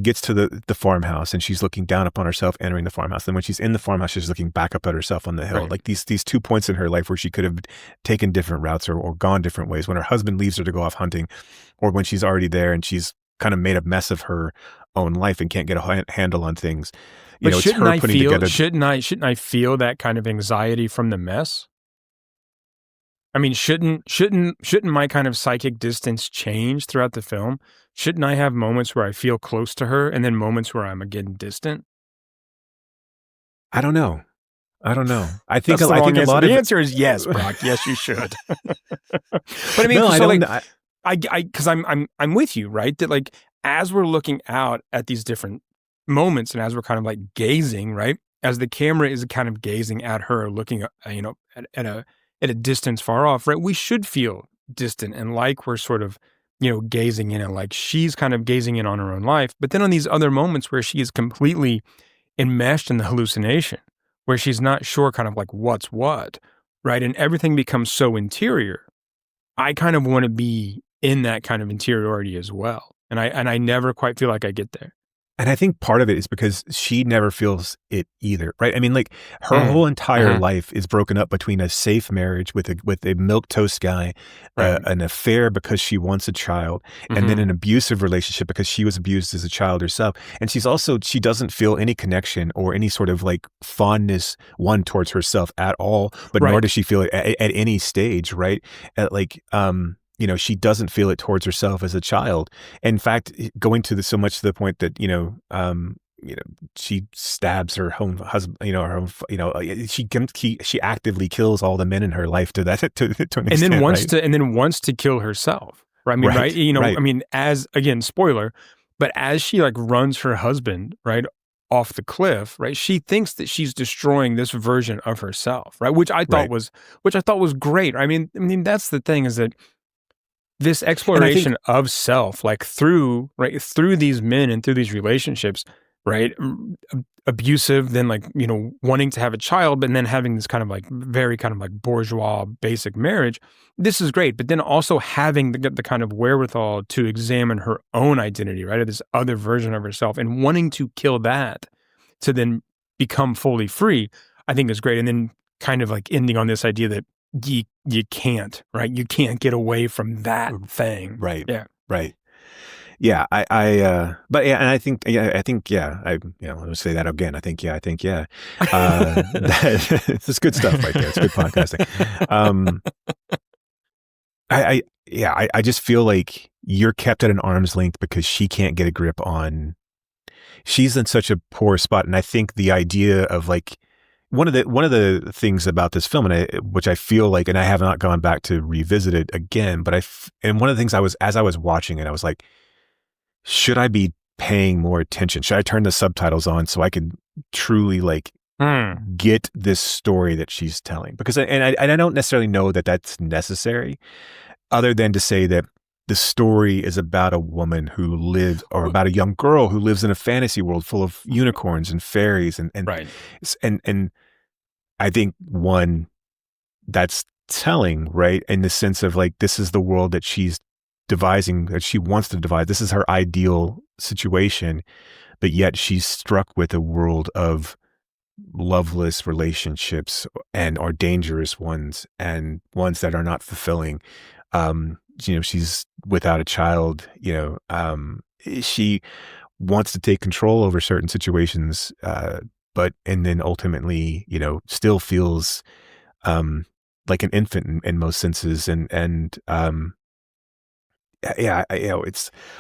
gets to the farmhouse and she's looking down upon herself entering the farmhouse. And when she's in the farmhouse, she's looking back up at herself on the hill. Right. Like these 2 points in her life where she could have taken different routes or gone different ways. When her husband leaves her to go off hunting, or when she's already there and she's kind of made a mess of her own life and can't get a handle on things. But shouldn't I feel that kind of anxiety from the mess? I mean, shouldn't my kind of psychic distance change throughout the film? Shouldn't I have moments where I feel close to her and then moments where I'm getting distant? I don't know. I think a lot of the answer is yes, Brock. Yes, you should. But I mean, because I'm with you, right? That like as we're looking out at these different moments and as we're kind of like gazing, right? As the camera is kind of gazing at her, looking, at a distance far off, right? We should feel distant and like we're sort of, gazing in, and like she's kind of gazing in on her own life. But then on these other moments where she is completely enmeshed in the hallucination, where she's not sure kind of like what's what, right? And everything becomes so interior. I kind of want to be in that kind of interiority as well. And I never quite feel like I get there. And I think part of it is because she never feels it either, right? I mean, like her whole entire life is broken up between a safe marriage with a milquetoast guy, right. An affair because she wants a child, and then an abusive relationship because she was abused as a child herself. And she doesn't feel any connection or any sort of like fondness towards herself at all, but nor does she feel it at any stage, right? She doesn't feel it towards herself as a child. In fact, going to so much to the point that, she stabs her own husband, she actively kills all the men in her life to an extent, and then wants to kill herself. Right. I mean, right. I mean, as again, spoiler, but as she like runs her husband, right, off the cliff, right, she thinks that she's destroying this version of herself, right, which I thought was great. I mean, that's the thing, is that this exploration of self, like through these men and through these relationships, right? Abusive, then like, wanting to have a child, but then having this kind of like very kind of like bourgeois basic marriage. This is great. But then also having the kind of wherewithal to examine her own identity, right? Or this other version of herself, and wanting to kill that to then become fully free, I think is great. And then kind of like ending on this idea that you can't, right? You can't get away from that thing. Right. Yeah. Right. Yeah. But yeah, and I think, let's say that again. I think, yeah. It's good stuff right there. It's good podcasting. I just feel like you're kept at an arm's length because she can't get a grip on, she's in such a poor spot. And I think the idea of like, one of the things about this film, which I feel like, and I have not gone back to revisit it again, but and one of the things as I was watching it, I was like, should I be paying more attention? Should I turn the subtitles on so I could truly like get this story that she's telling? Because I don't necessarily know that that's necessary, other than to say that the story is about a woman who lives, or about a young girl who lives in a fantasy world full of unicorns and fairies, and I think that's telling, right? In the sense of like, this is the world that she's devising, that she wants to devise. This is her ideal situation, but yet she's struck with a world of loveless relationships or dangerous ones, and ones that are not fulfilling. She's without a child, she wants to take control over certain situations, and then ultimately, still feels like an infant in most senses, and yeah,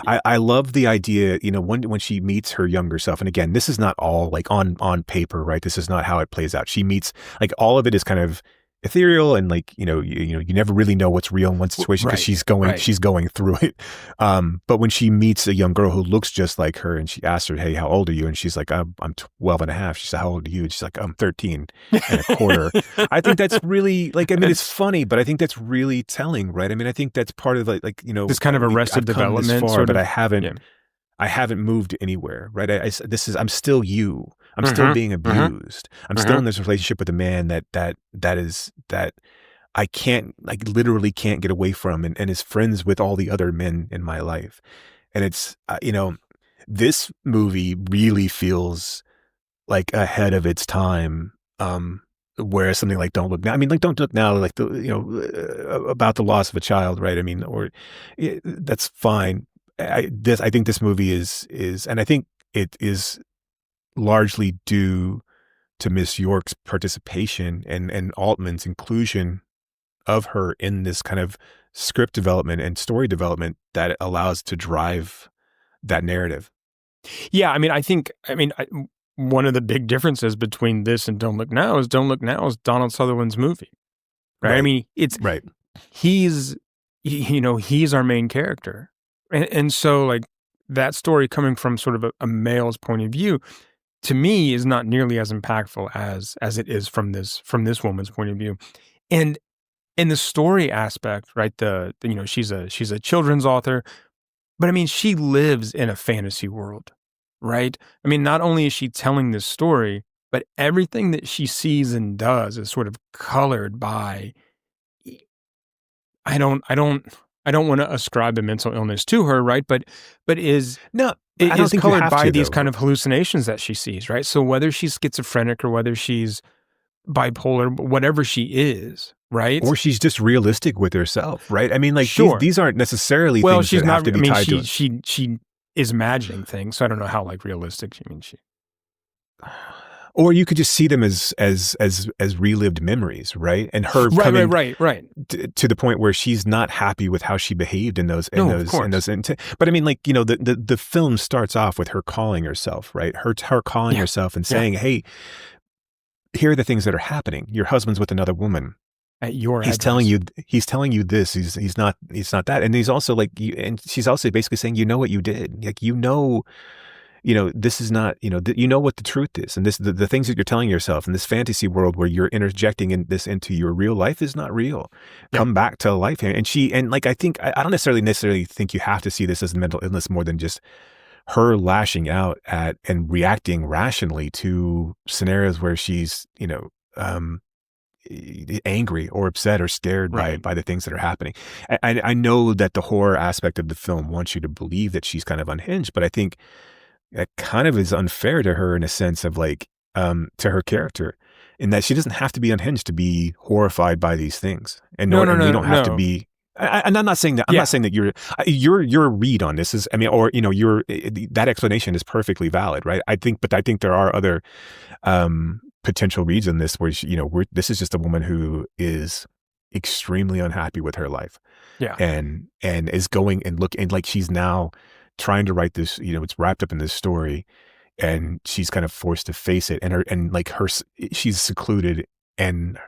I love the idea, when she meets her younger self. And again, this is not all like on paper, right? This is not how it plays out. She meets, like, all of it is kind of ethereal, and like, you never really know what's real in one situation because she's going through it. But when she meets a young girl who looks just like her, and she asks her, "Hey, how old are you?" And she's like, I'm 12 and a half. She said, "How old are you?" And she's like, "I'm 13 and a quarter." I think that's really, like, I mean, it's funny, but I think that's really telling, right? I mean, I think that's part of like, this kind of Arrested Development far, sort of, but I haven't moved anywhere, right? I'm still you. I'm still being abused. I'm still in this relationship with a man that I can't, like, literally can't get away from, and is friends with all the other men in my life. And it's, this movie really feels like ahead of its time. Whereas something like Don't Look Now, I mean, like, Don't Look Now, like, about the loss of a child, right? I mean, that's fine. I think this movie is, and I think it is largely due to Miss York's participation and Altman's inclusion of her in this kind of script development and story development that it allows to drive that narrative. Yeah, I mean, one of the big differences between this and Don't Look Now is Donald Sutherland's movie, right? I mean, it's right. He's our main character, and so, like, that story coming from sort of a male's point of view, to me, is not nearly as impactful as it is from this woman's point of view. And in the story aspect, right? She's a children's author, but I mean, she lives in a fantasy world, right? I mean, not only is she telling this story, but everything that she sees and does is sort of colored by, I don't want to ascribe a mental illness to her, right? But is colored by these kind of hallucinations that she sees, right? So whether she's schizophrenic or whether she's bipolar, whatever she is, right? Or she's just realistic with herself, right? I mean, like, these aren't necessarily things she's that not, have to be tied to it. She is imagining things, so I don't know how, like, realistic she. Or you could just see them as relived memories, right? And her coming right. To the point where she's not happy with how she behaved in those. But I mean, like, the film starts off with her calling herself, right? Her calling herself and saying, "Hey, here are the things that are happening. Your husband's with another woman. At your he's telling you this. He's not that." And he's also like, and she's also basically saying, "You know what you did. Like, this is not, what the truth is. And the things that you're telling yourself in this fantasy world where you're interjecting into your real life is not real. Come back to life." And like, I don't necessarily think you have to see this as a mental illness more than just her lashing out at and reacting rationally to scenarios where she's, angry or upset or scared by the things that are happening. I know that the horror aspect of the film wants you to believe that she's kind of unhinged, but I think that kind of is unfair to her in a sense of, like, to her character, in that she doesn't have to be unhinged to be horrified by these things. And we don't have to be. And I'm not saying that. I'm not saying that your read on this is. I mean, or that explanation is perfectly valid, right? I think there are other potential reads in this where this is just a woman who is extremely unhappy with her life, and is going and like she's now trying to write this, it's wrapped up in this story, and she's kind of forced to face it, she's secluded, and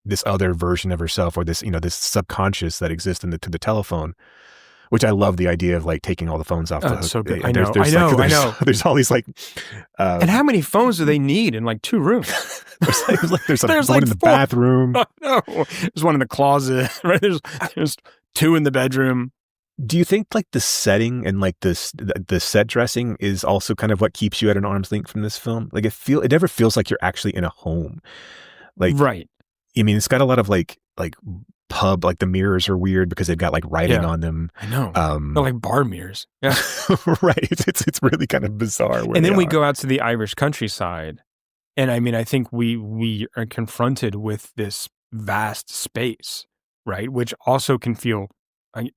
this other version of herself, or this, this subconscious that exists to the telephone, which I love the idea of, like, taking all the phones off the hook. So good. I know. There's all these, like, and how many phones do they need in, like, 2 rooms? there's one in the bathroom. No, there's one in the closet, right? There's 2 in the bedroom. Do you think, like, the setting and, like, the set dressing is also kind of what keeps you at an arm's length from this film? Like, it never feels like you're actually in a home. Like, right. I mean, it's got a lot of like pub, like the mirrors are weird because they've got, like, writing on them. I know. They're like bar mirrors. Yeah. Right. It's really kind of bizarre. And then we go out to the Irish countryside, and I mean, I think we are confronted with this vast space, right? Which also can feel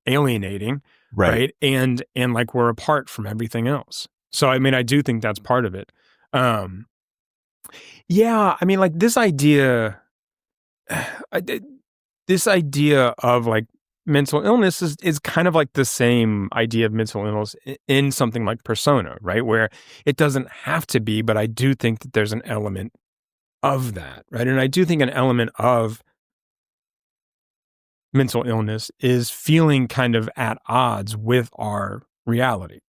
alienating, right? And like we're apart from everything else. So I mean, I do think that's part of it. Yeah, I mean, like, this idea, this idea of like mental illness is kind of like the same idea of mental illness in something like Persona, right? Where it doesn't have to be, but I do think that there's an element of that, right? And I do think an element of mental illness is feeling kind of at odds with our reality,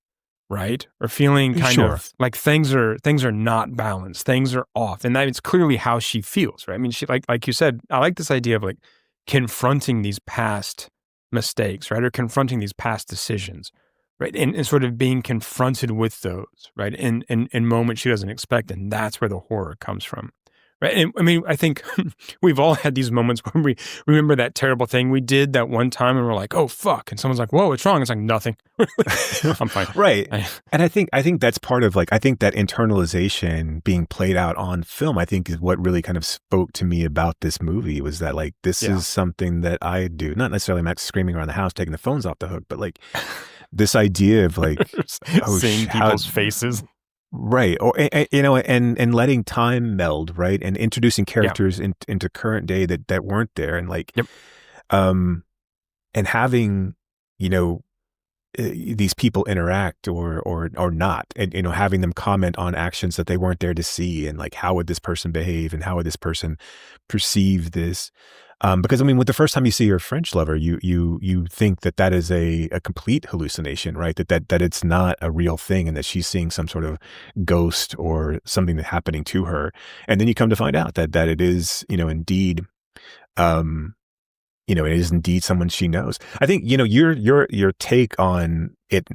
right? Or feeling kind of like things are not balanced, things are off, and that is clearly how she feels, right? I mean, she like you said, I like this idea of like confronting these past mistakes, right? Or confronting these past decisions, right? And sort of being confronted with those, right? In moments she doesn't expect, and that's where the horror comes from. Right. And I mean, I think we've all had these moments when we remember that terrible thing we did that one time and we're like, oh, fuck. And someone's like, whoa, what's wrong? It's like, nothing. I'm fine. Right. And I think that's part of like, I think that internalization being played out on film, I think is what really kind of spoke to me about this movie was that like, this is something that I do. Not necessarily I'm not screaming around the house, taking the phones off the hook, but like this idea of like, seeing people's faces. Right. Or, you know, and letting time meld, right. And introducing characters into current day that weren't there. And like, and having, you know, these people interact or not, and, you know, having them comment on actions that they weren't there to see. And like, how would this person behave and how would this person perceive this? Because I mean, with the first time you see your French lover, you think that is a complete hallucination, right? That it's not a real thing, and that she's seeing some sort of ghost or something that's happening to her. And then you come to find out that it is, you know, indeed, you know, it is indeed someone she knows. I think, you know, your take on it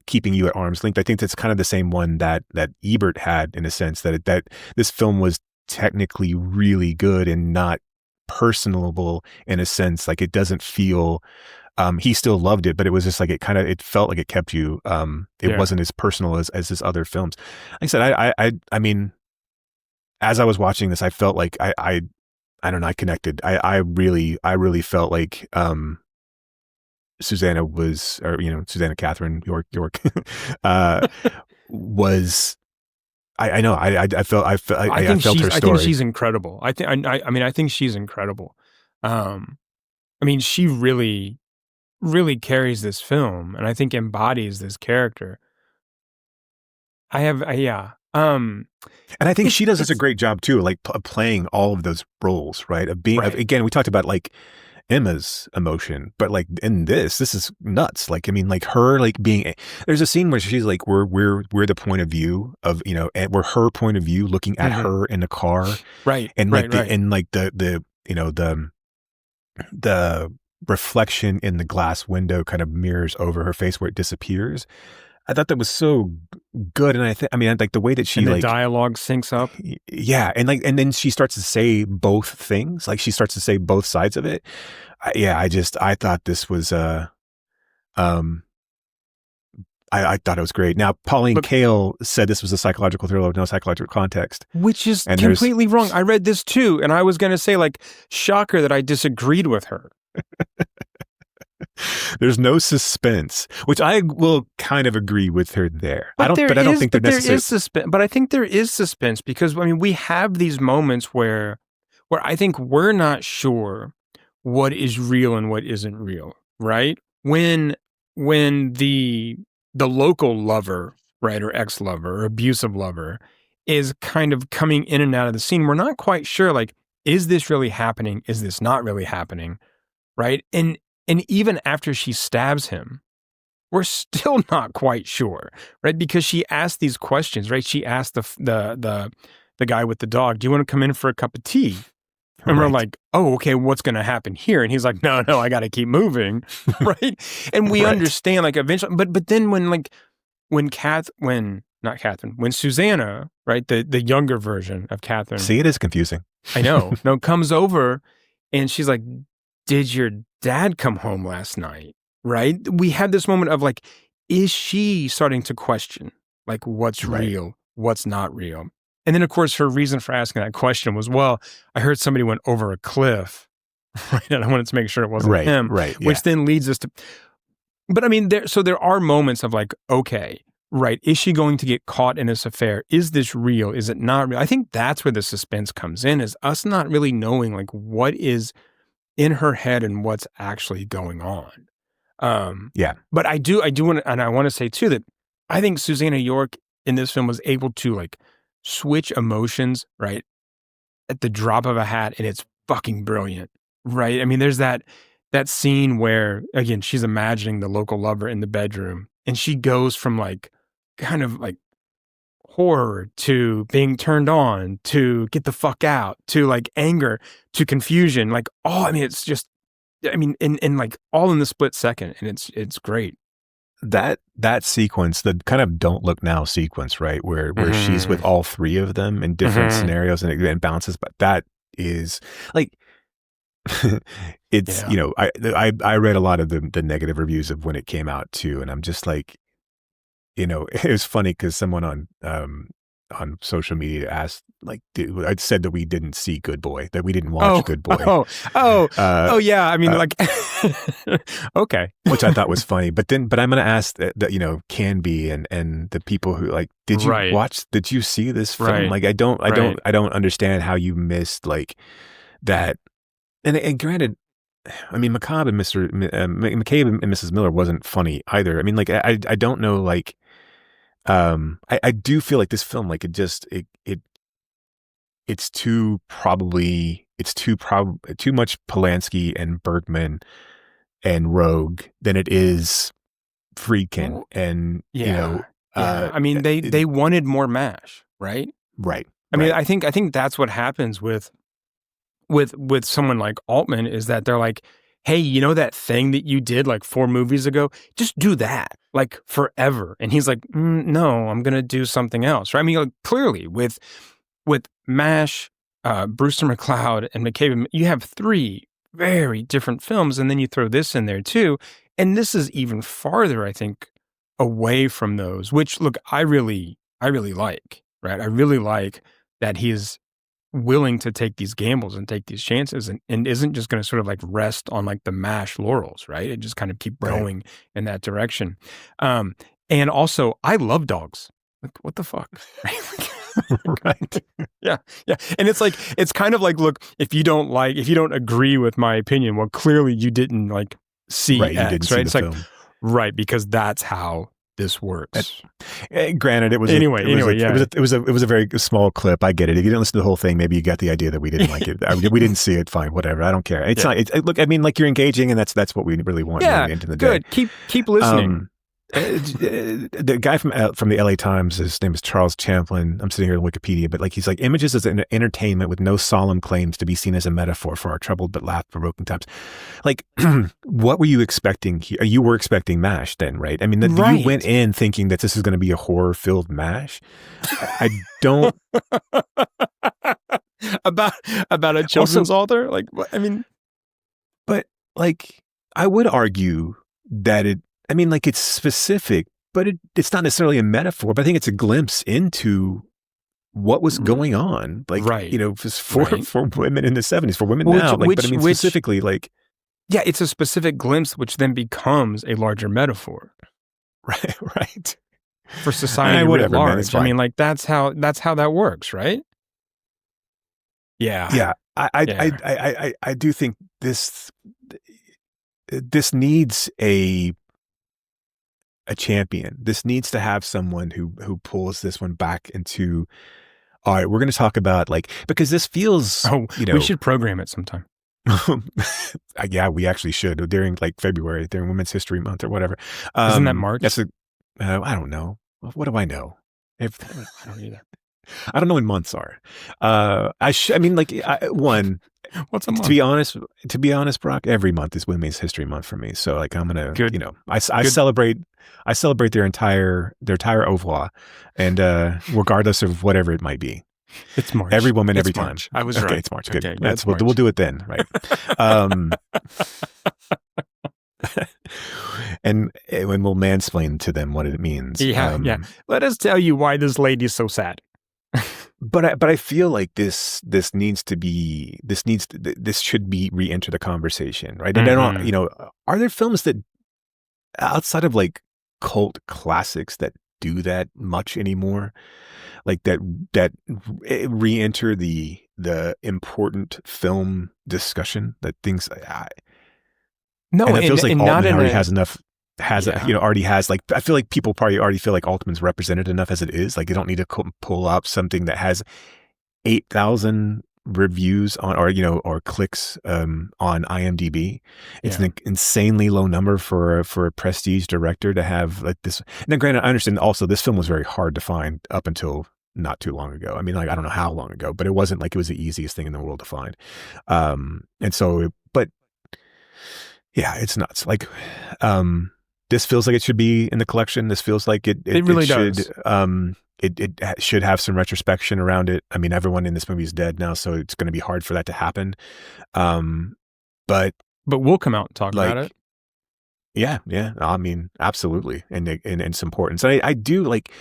keeping you at arm's length, I think that's kind of the same one that Ebert had, in a sense that this film was technically really good and not personable, in a sense. Like, it doesn't feel he still loved it, but it was just like it felt like it kept you it wasn't as personal as his other films. Like I said, I mean, as I was watching this, I felt like I don't know, I connected. I really felt like Susannah was, or, you know, Susannah Catherine York was, I know. I felt her story. I think she's incredible. I think she's incredible. I mean, she really, really carries this film, and I think embodies this character. And I think she does such a great job too, like playing all of those roles, right? Of being, again, we talked about like Emma's emotion, but like in this is nuts. Like, I mean, like her, like being, there's a scene where she's like, we're the point of view of, you know, and we're her point of view looking at her in the car. Right. And like, and like the, you know, the reflection in the glass window kind of mirrors over her face where it disappears. I thought that was so good. And I mean, like the way that she, and the like, dialogue syncs up. Yeah. And like, and then she starts to say both things. Like, she starts to say both sides of it. I thought this was, I thought it was great. Now, Pauline Kael said this was a psychological thriller with no psychological context. Which is completely wrong. I read this too. And I was going to say, like, shocker that I disagreed with her. There's no suspense, which I will kind of agree with her there. I don't think that there is suspense. But I think there is suspense because, I mean, we have these moments where I think we're not sure what is real and what isn't real, right? When the local lover, right, or ex-lover or abusive lover is kind of coming in and out of the scene, we're not quite sure, like, is this really happening? Is this not really happening? Right? And even after she stabs him, we're still not quite sure, right? Because she asked these questions, right? She asked the guy with the dog, "Do you want to come in for a cup of tea?" And we're like, "Oh, okay, what's going to happen here?" And he's like, "No, I got to keep moving," right? And we understand, like, eventually, but then when Susannah, right, the younger version of Catherine. See, it is confusing. I know. No, comes over and she's like, "Did your dad come home last night?" Right? We had this moment of like, is she starting to question, like, what's real, what's not real? And then, of course, her reason for asking that question was, well, I heard somebody went over a cliff, right? And I wanted to make sure it wasn't him, which then leads us to. But I mean, there are moments of like, okay, right, is she going to get caught in this affair? Is this real? Is it not real? I think that's where the suspense comes in, is us not really knowing like what is in her head and what's actually going on. But I do want to, and I want to say too that I think Susannah York in this film was able to like switch emotions, right, at the drop of a hat, and it's fucking brilliant, right? I mean, there's that scene where, again, she's imagining the local lover in the bedroom, and she goes from like kind of like horror to being turned on to get the fuck out to like anger to confusion, like I mean, it's just, I mean, in like all in the split second, and it's great. That sequence, the kind of don't look now sequence, right, where she's with all three of them in different scenarios and it bounces, but that is like it's you know, I read a lot of the negative reviews of when it came out too, and I'm just like, you know, it was funny because someone on social media asked, like, I said that we didn't see Good Boy, that we didn't watch Good Boy. Yeah. I mean, like, okay, which I thought was funny. But I'm going to ask that, you know, Canby and the people who like, did you see this film? Right. Like, I don't understand how you missed like that. And granted, I mean, McCabe and McCabe and Mrs. Miller wasn't funny either. I mean, like, I don't know, like, I do feel like this film, like it's too much Polanski and Bergman and Rogue than it is Friedkin. And, you know, I mean, they wanted more MASH, right? Right. I mean, I think that's what happens with someone like Altman, is that they're like, hey, you know that thing that you did like 4 movies ago? Just do that, like, forever. And he's like, no, I'm going to do something else. Right? I mean, like, clearly with MASH, Brewster McCloud, and McCabe, you have 3 very different films, and then you throw this in there too. And this is even farther, I think, away from those, which, look, I really like, right? I really like that he's willing to take these gambles and take these chances and isn't just going to sort of like rest on like the MASH laurels, right? And just kind of keep going in that direction. And also, I love dogs. Like, what the fuck? Right. Yeah. And it's like, it's kind of like, look, if you don't agree with my opinion, well, clearly you didn't like see X, you didn't see it's the like, film. Right, because that's how this works. Granted, it was it was a very small clip. I get it. If you didn't listen to the whole thing, maybe you got the idea that we didn't like it. We didn't see it. Fine, whatever. I don't care. It's not. Look, I mean, like, you're engaging, and that's what we really want. Yeah, into the day. Good. Keep listening. The guy from the LA Times, his name is Charles Champlin. I'm sitting here on Wikipedia, but like, he's like, images as an entertainment with no solemn claims to be seen as a metaphor for our troubled but laugh-provoking times. Like, what were you expecting here? You were expecting MASH then, right? I mean, you went in thinking that this is going to be a horror-filled MASH. I don't. about a children's author? Like, I mean, but like, I would argue that I mean, like, it's specific, but it's not necessarily a metaphor, but I think it's a glimpse into what was going on. Like, you know, for women in the 70s, for women now. Like, but I mean, specifically, like. Yeah, it's a specific glimpse, which then becomes a larger metaphor. Right. For society writ large. I mean, like, that's how that works, right? Yeah. Yeah. I do think this needs a champion. This needs to have someone who pulls this one back into, all right, we're going to talk about, like, because this feels, you know, we should program it sometime. Yeah, we actually should, during like February, during Women's History Month or whatever. Isn't that March? That's I don't know. What do I know? I don't either. I don't know when months are. I mean, like, what's a month? To be honest, Brock, every month is Women's History Month for me. So, like, I'm gonna, you know, I celebrate their entire oeuvre, and regardless of whatever it might be. It's March. Every woman, every March. time. I was okay, right. It's March. Good. Okay, We'll do it then, right? And when we'll mansplain to them what it means. Yeah. Let us tell you why this lady's so sad. But I feel like this should be re-enter the conversation, right? And I don't, you know, are there films that outside of like cult classics that do that much anymore. Like that re-enter the important film discussion that things. No, and it feels like Altman already has enough. Already has, like, I feel like people probably already feel like Altman's represented enough as it is. Like, they don't need to pull up something that has 8,000 reviews on, or clicks on IMDb. It's an insanely low number for a prestige director to have like this. Now, granted, I understand also this film was very hard to find up until not too long ago. I mean, like, I don't know how long ago, but it wasn't like it was the easiest thing in the world to find. And so, but yeah, it's nuts. Like, this feels like it should be in the collection. This feels like it really should, does. It should have some retrospection around it. I mean, everyone in this movie is dead now, so it's going to be hard for that to happen. But we'll come out and talk about it. Yeah. I mean, absolutely, and its importance. I do like,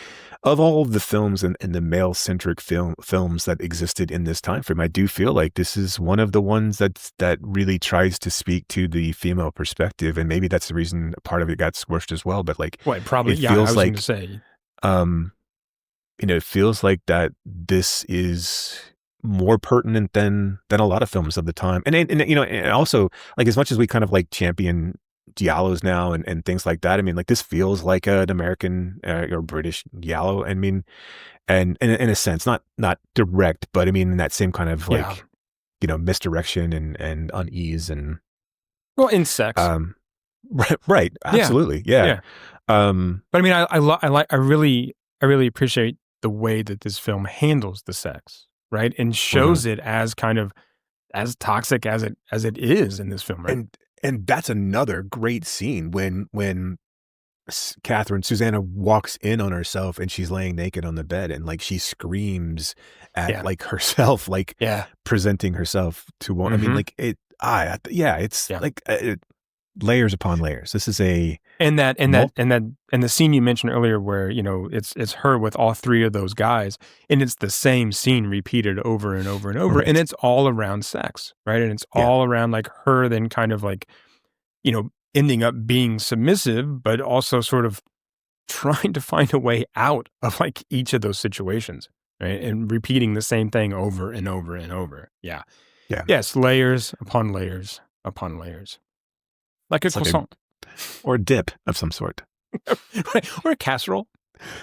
of all of the films and the male-centric films that existed in this time frame, I do feel like this is one of the ones that really tries to speak to the female perspective, and maybe that's the reason part of it got squished as well. But like, it feels I was going to say, it feels like that this is more pertinent than a lot of films of the time, and also, like, as much as we kind of like champion giallos now and things like that, I mean, like, this feels like an American or British giallo. I mean, and in a sense, not direct, but I mean, in that same kind of like, misdirection and unease and insects. Right. Absolutely. Yeah. But I mean, I really appreciate the way that this film handles the sex, right? And shows it as kind of as toxic as it is in this film, right? And that's another great scene when Susannah walks in on herself and she's laying naked on the bed, and like she screams at like herself, like presenting herself to one. I mean, like it's like layers upon layers. This is and the scene you mentioned earlier where it's her with all three of those guys, and it's the same scene repeated over and over and over, and it's all around sex, right? And it's all around like her then kind of like ending up being submissive, but also sort of trying to find a way out of like each of those situations, right? And repeating the same thing over and over and over. Yes, layers upon layers upon layers. Like a croissant. Or a dip of some sort. Right. Or a casserole.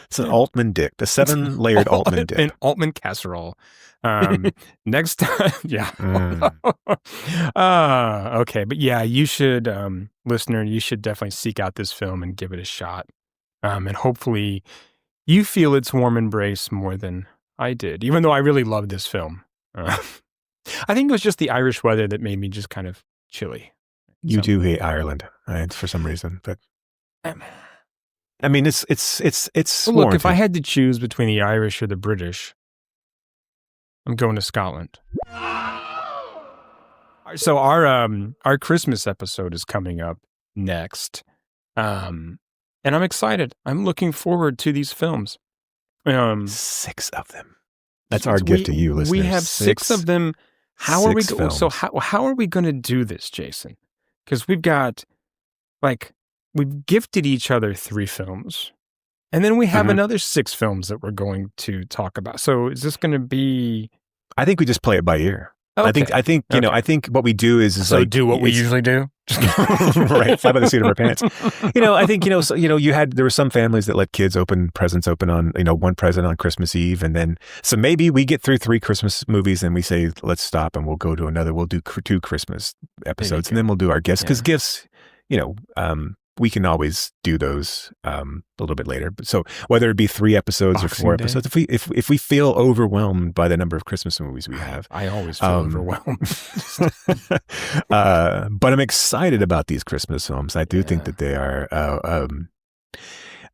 It's an Altman dip, a 7-layered Altman dip. An Altman casserole. Next time, okay, but yeah, you should, listener, you should definitely seek out this film and give it a shot. And hopefully you feel its warm embrace more than I did, even though I really loved this film. I think it was just the Irish weather that made me just kind of chilly. You do hate Ireland, for some reason, but I mean, it's. Well, look, if I had to choose between the Irish or the British, I'm going to Scotland. So our Christmas episode is coming up next, and I'm excited. I'm looking forward to these films. 6 of them. That's our gift to you, listeners. We have 6 of them. How are we? So how are we going to do this, Jason? Because we've gifted each other 3 films, and then we have another 6 films that we're going to talk about. So is this going to be? I think we just play it by ear. Okay. I think I think what we do is so like do what we usually do. Right, fly by the seat of our pants. I think there were some families that let kids open on one present on Christmas Eve, and then so maybe we get through 3 Christmas movies and we say let's stop and we'll go to another. We'll do 2 Christmas episodes and then we'll do our gifts because gifts, we can always do those a little bit later. But so whether it be 3 episodes Boxing or 4 Day. episodes, if we feel overwhelmed by the number of Christmas movies we have, I always feel overwhelmed. But I'm excited about these Christmas films. I do think that they are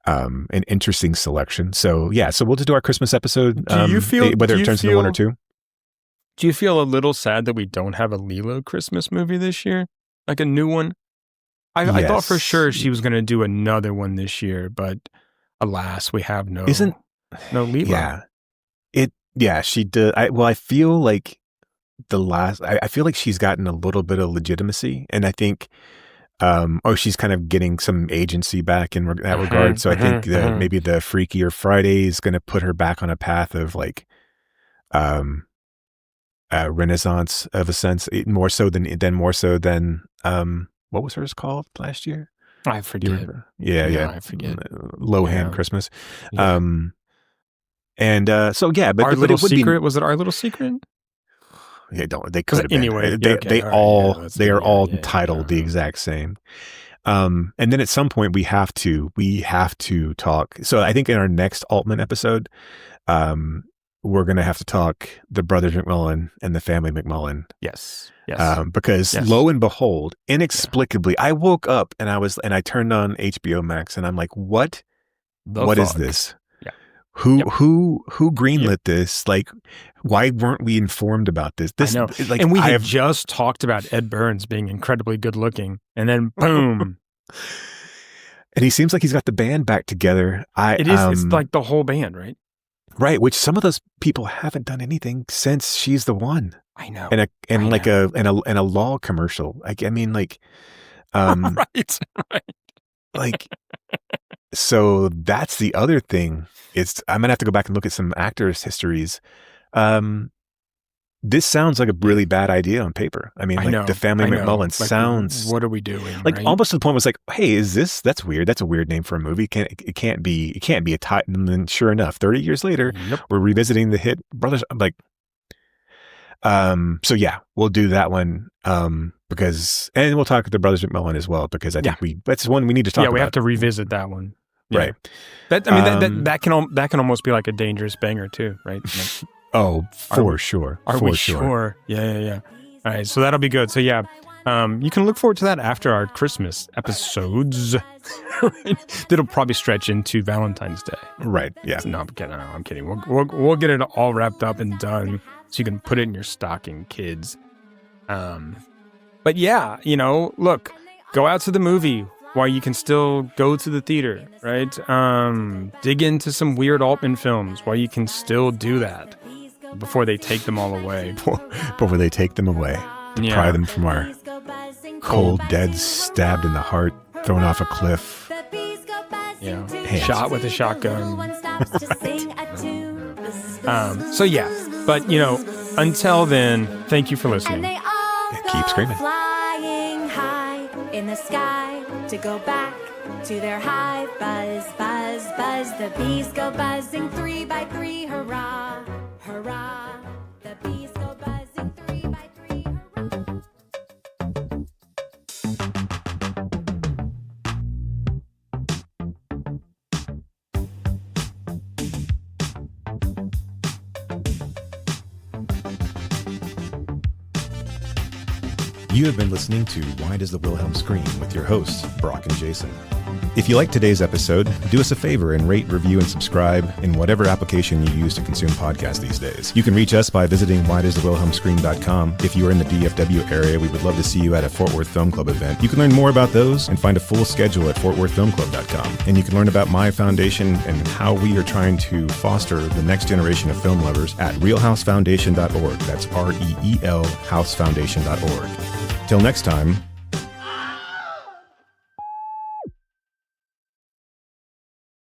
an interesting selection. So so we'll just do our Christmas episode. Do you feel whether it turns into 1 or 2? Do you feel a little sad that we don't have a Lilo Christmas movie this year, like a new one? I thought for sure she was going to do another one this year, but alas, we have no Lilo. She did. I feel like I feel like she's gotten a little bit of legitimacy, and I think she's kind of getting some agency back in that regard. So I think that maybe the Freakier Friday is going to put her back on a path of like renaissance of a sense, more so than what was hers called last year? I forget. Yeah, I forget. Lohan Christmas. Yeah. So yeah, but Our Little Secret, was it Our Little Secret? Yeah, they could have been. Anyway, they are all titled the exact same. And then at some point we have to talk. So I think in our next Altman episode, we're going to have to talk the Brothers McMullen and the family McMullen. Yes. Because lo and behold, inexplicably, I woke up and I turned on HBO Max and I'm like, what is this? Yeah. Who greenlit this? Like, why weren't we informed about this? I know. Like, and we have just talked about Ed Burns being incredibly good looking, and then boom. And he seems like he's got the band back together. It's like the whole band, right? Right, which some of those people haven't done anything since She's the One. I know. And a law commercial. Like, I mean, like, right. Like, so that's the other thing. I'm gonna have to go back and look at some actors' histories. This sounds like a really bad idea on paper. I mean, the family McMullen sounds. What are we doing? Like, right? almost to the point was like, hey, that's weird. That's a weird name for a movie. It can't be a title. And then sure enough, 30 years later, we're revisiting the hit Brothers. I'm like, so yeah, we'll do that one. Because, and we'll talk to the Brothers McMullen as well, because I think that's one we need to talk about. Yeah, we have to revisit that one. Yeah. Right. That can almost be like a dangerous banger too, right? Like, sure. Are we sure? Yeah. All right, so that'll be good. So yeah, you can look forward to that after our Christmas episodes. That'll probably stretch into Valentine's Day. Right. Yeah. No, I'm kidding. We'll get it all wrapped up and done, so you can put it in your stocking, kids. But yeah, look, go out to the movie while you can still go to the theater, right? Dig into some weird Altman films while you can still do that before they take them all away. Before they take them away. Yeah. Pry them from our cold, dead, stabbed in the heart, thrown off a cliff. Yeah. Shot with a shotgun. So yeah, but until then, thank you for listening. Keep screaming. Flying high in the sky to go back to their hive. Buzz, buzz, buzz. The bees go buzzing 3 by 3. Hurrah, hurrah. The bees go buzzing 3 by 3. Hurrah. You have been listening to Why Does the Wilhelm Scream with your hosts, Brock and Jason. If you liked today's episode, do us a favor and rate, review, and subscribe in whatever application you use to consume podcasts these days. You can reach us by visiting whydoesthewilhelmscream.com. If you are in the DFW area, we would love to see you at a Fort Worth Film Club event. You can learn more about those and find a full schedule at fortworthfilmclub.com. And you can learn about my foundation and how we are trying to foster the next generation of film lovers at realhousefoundation.org. That's REEL housefoundation.org. Till next time,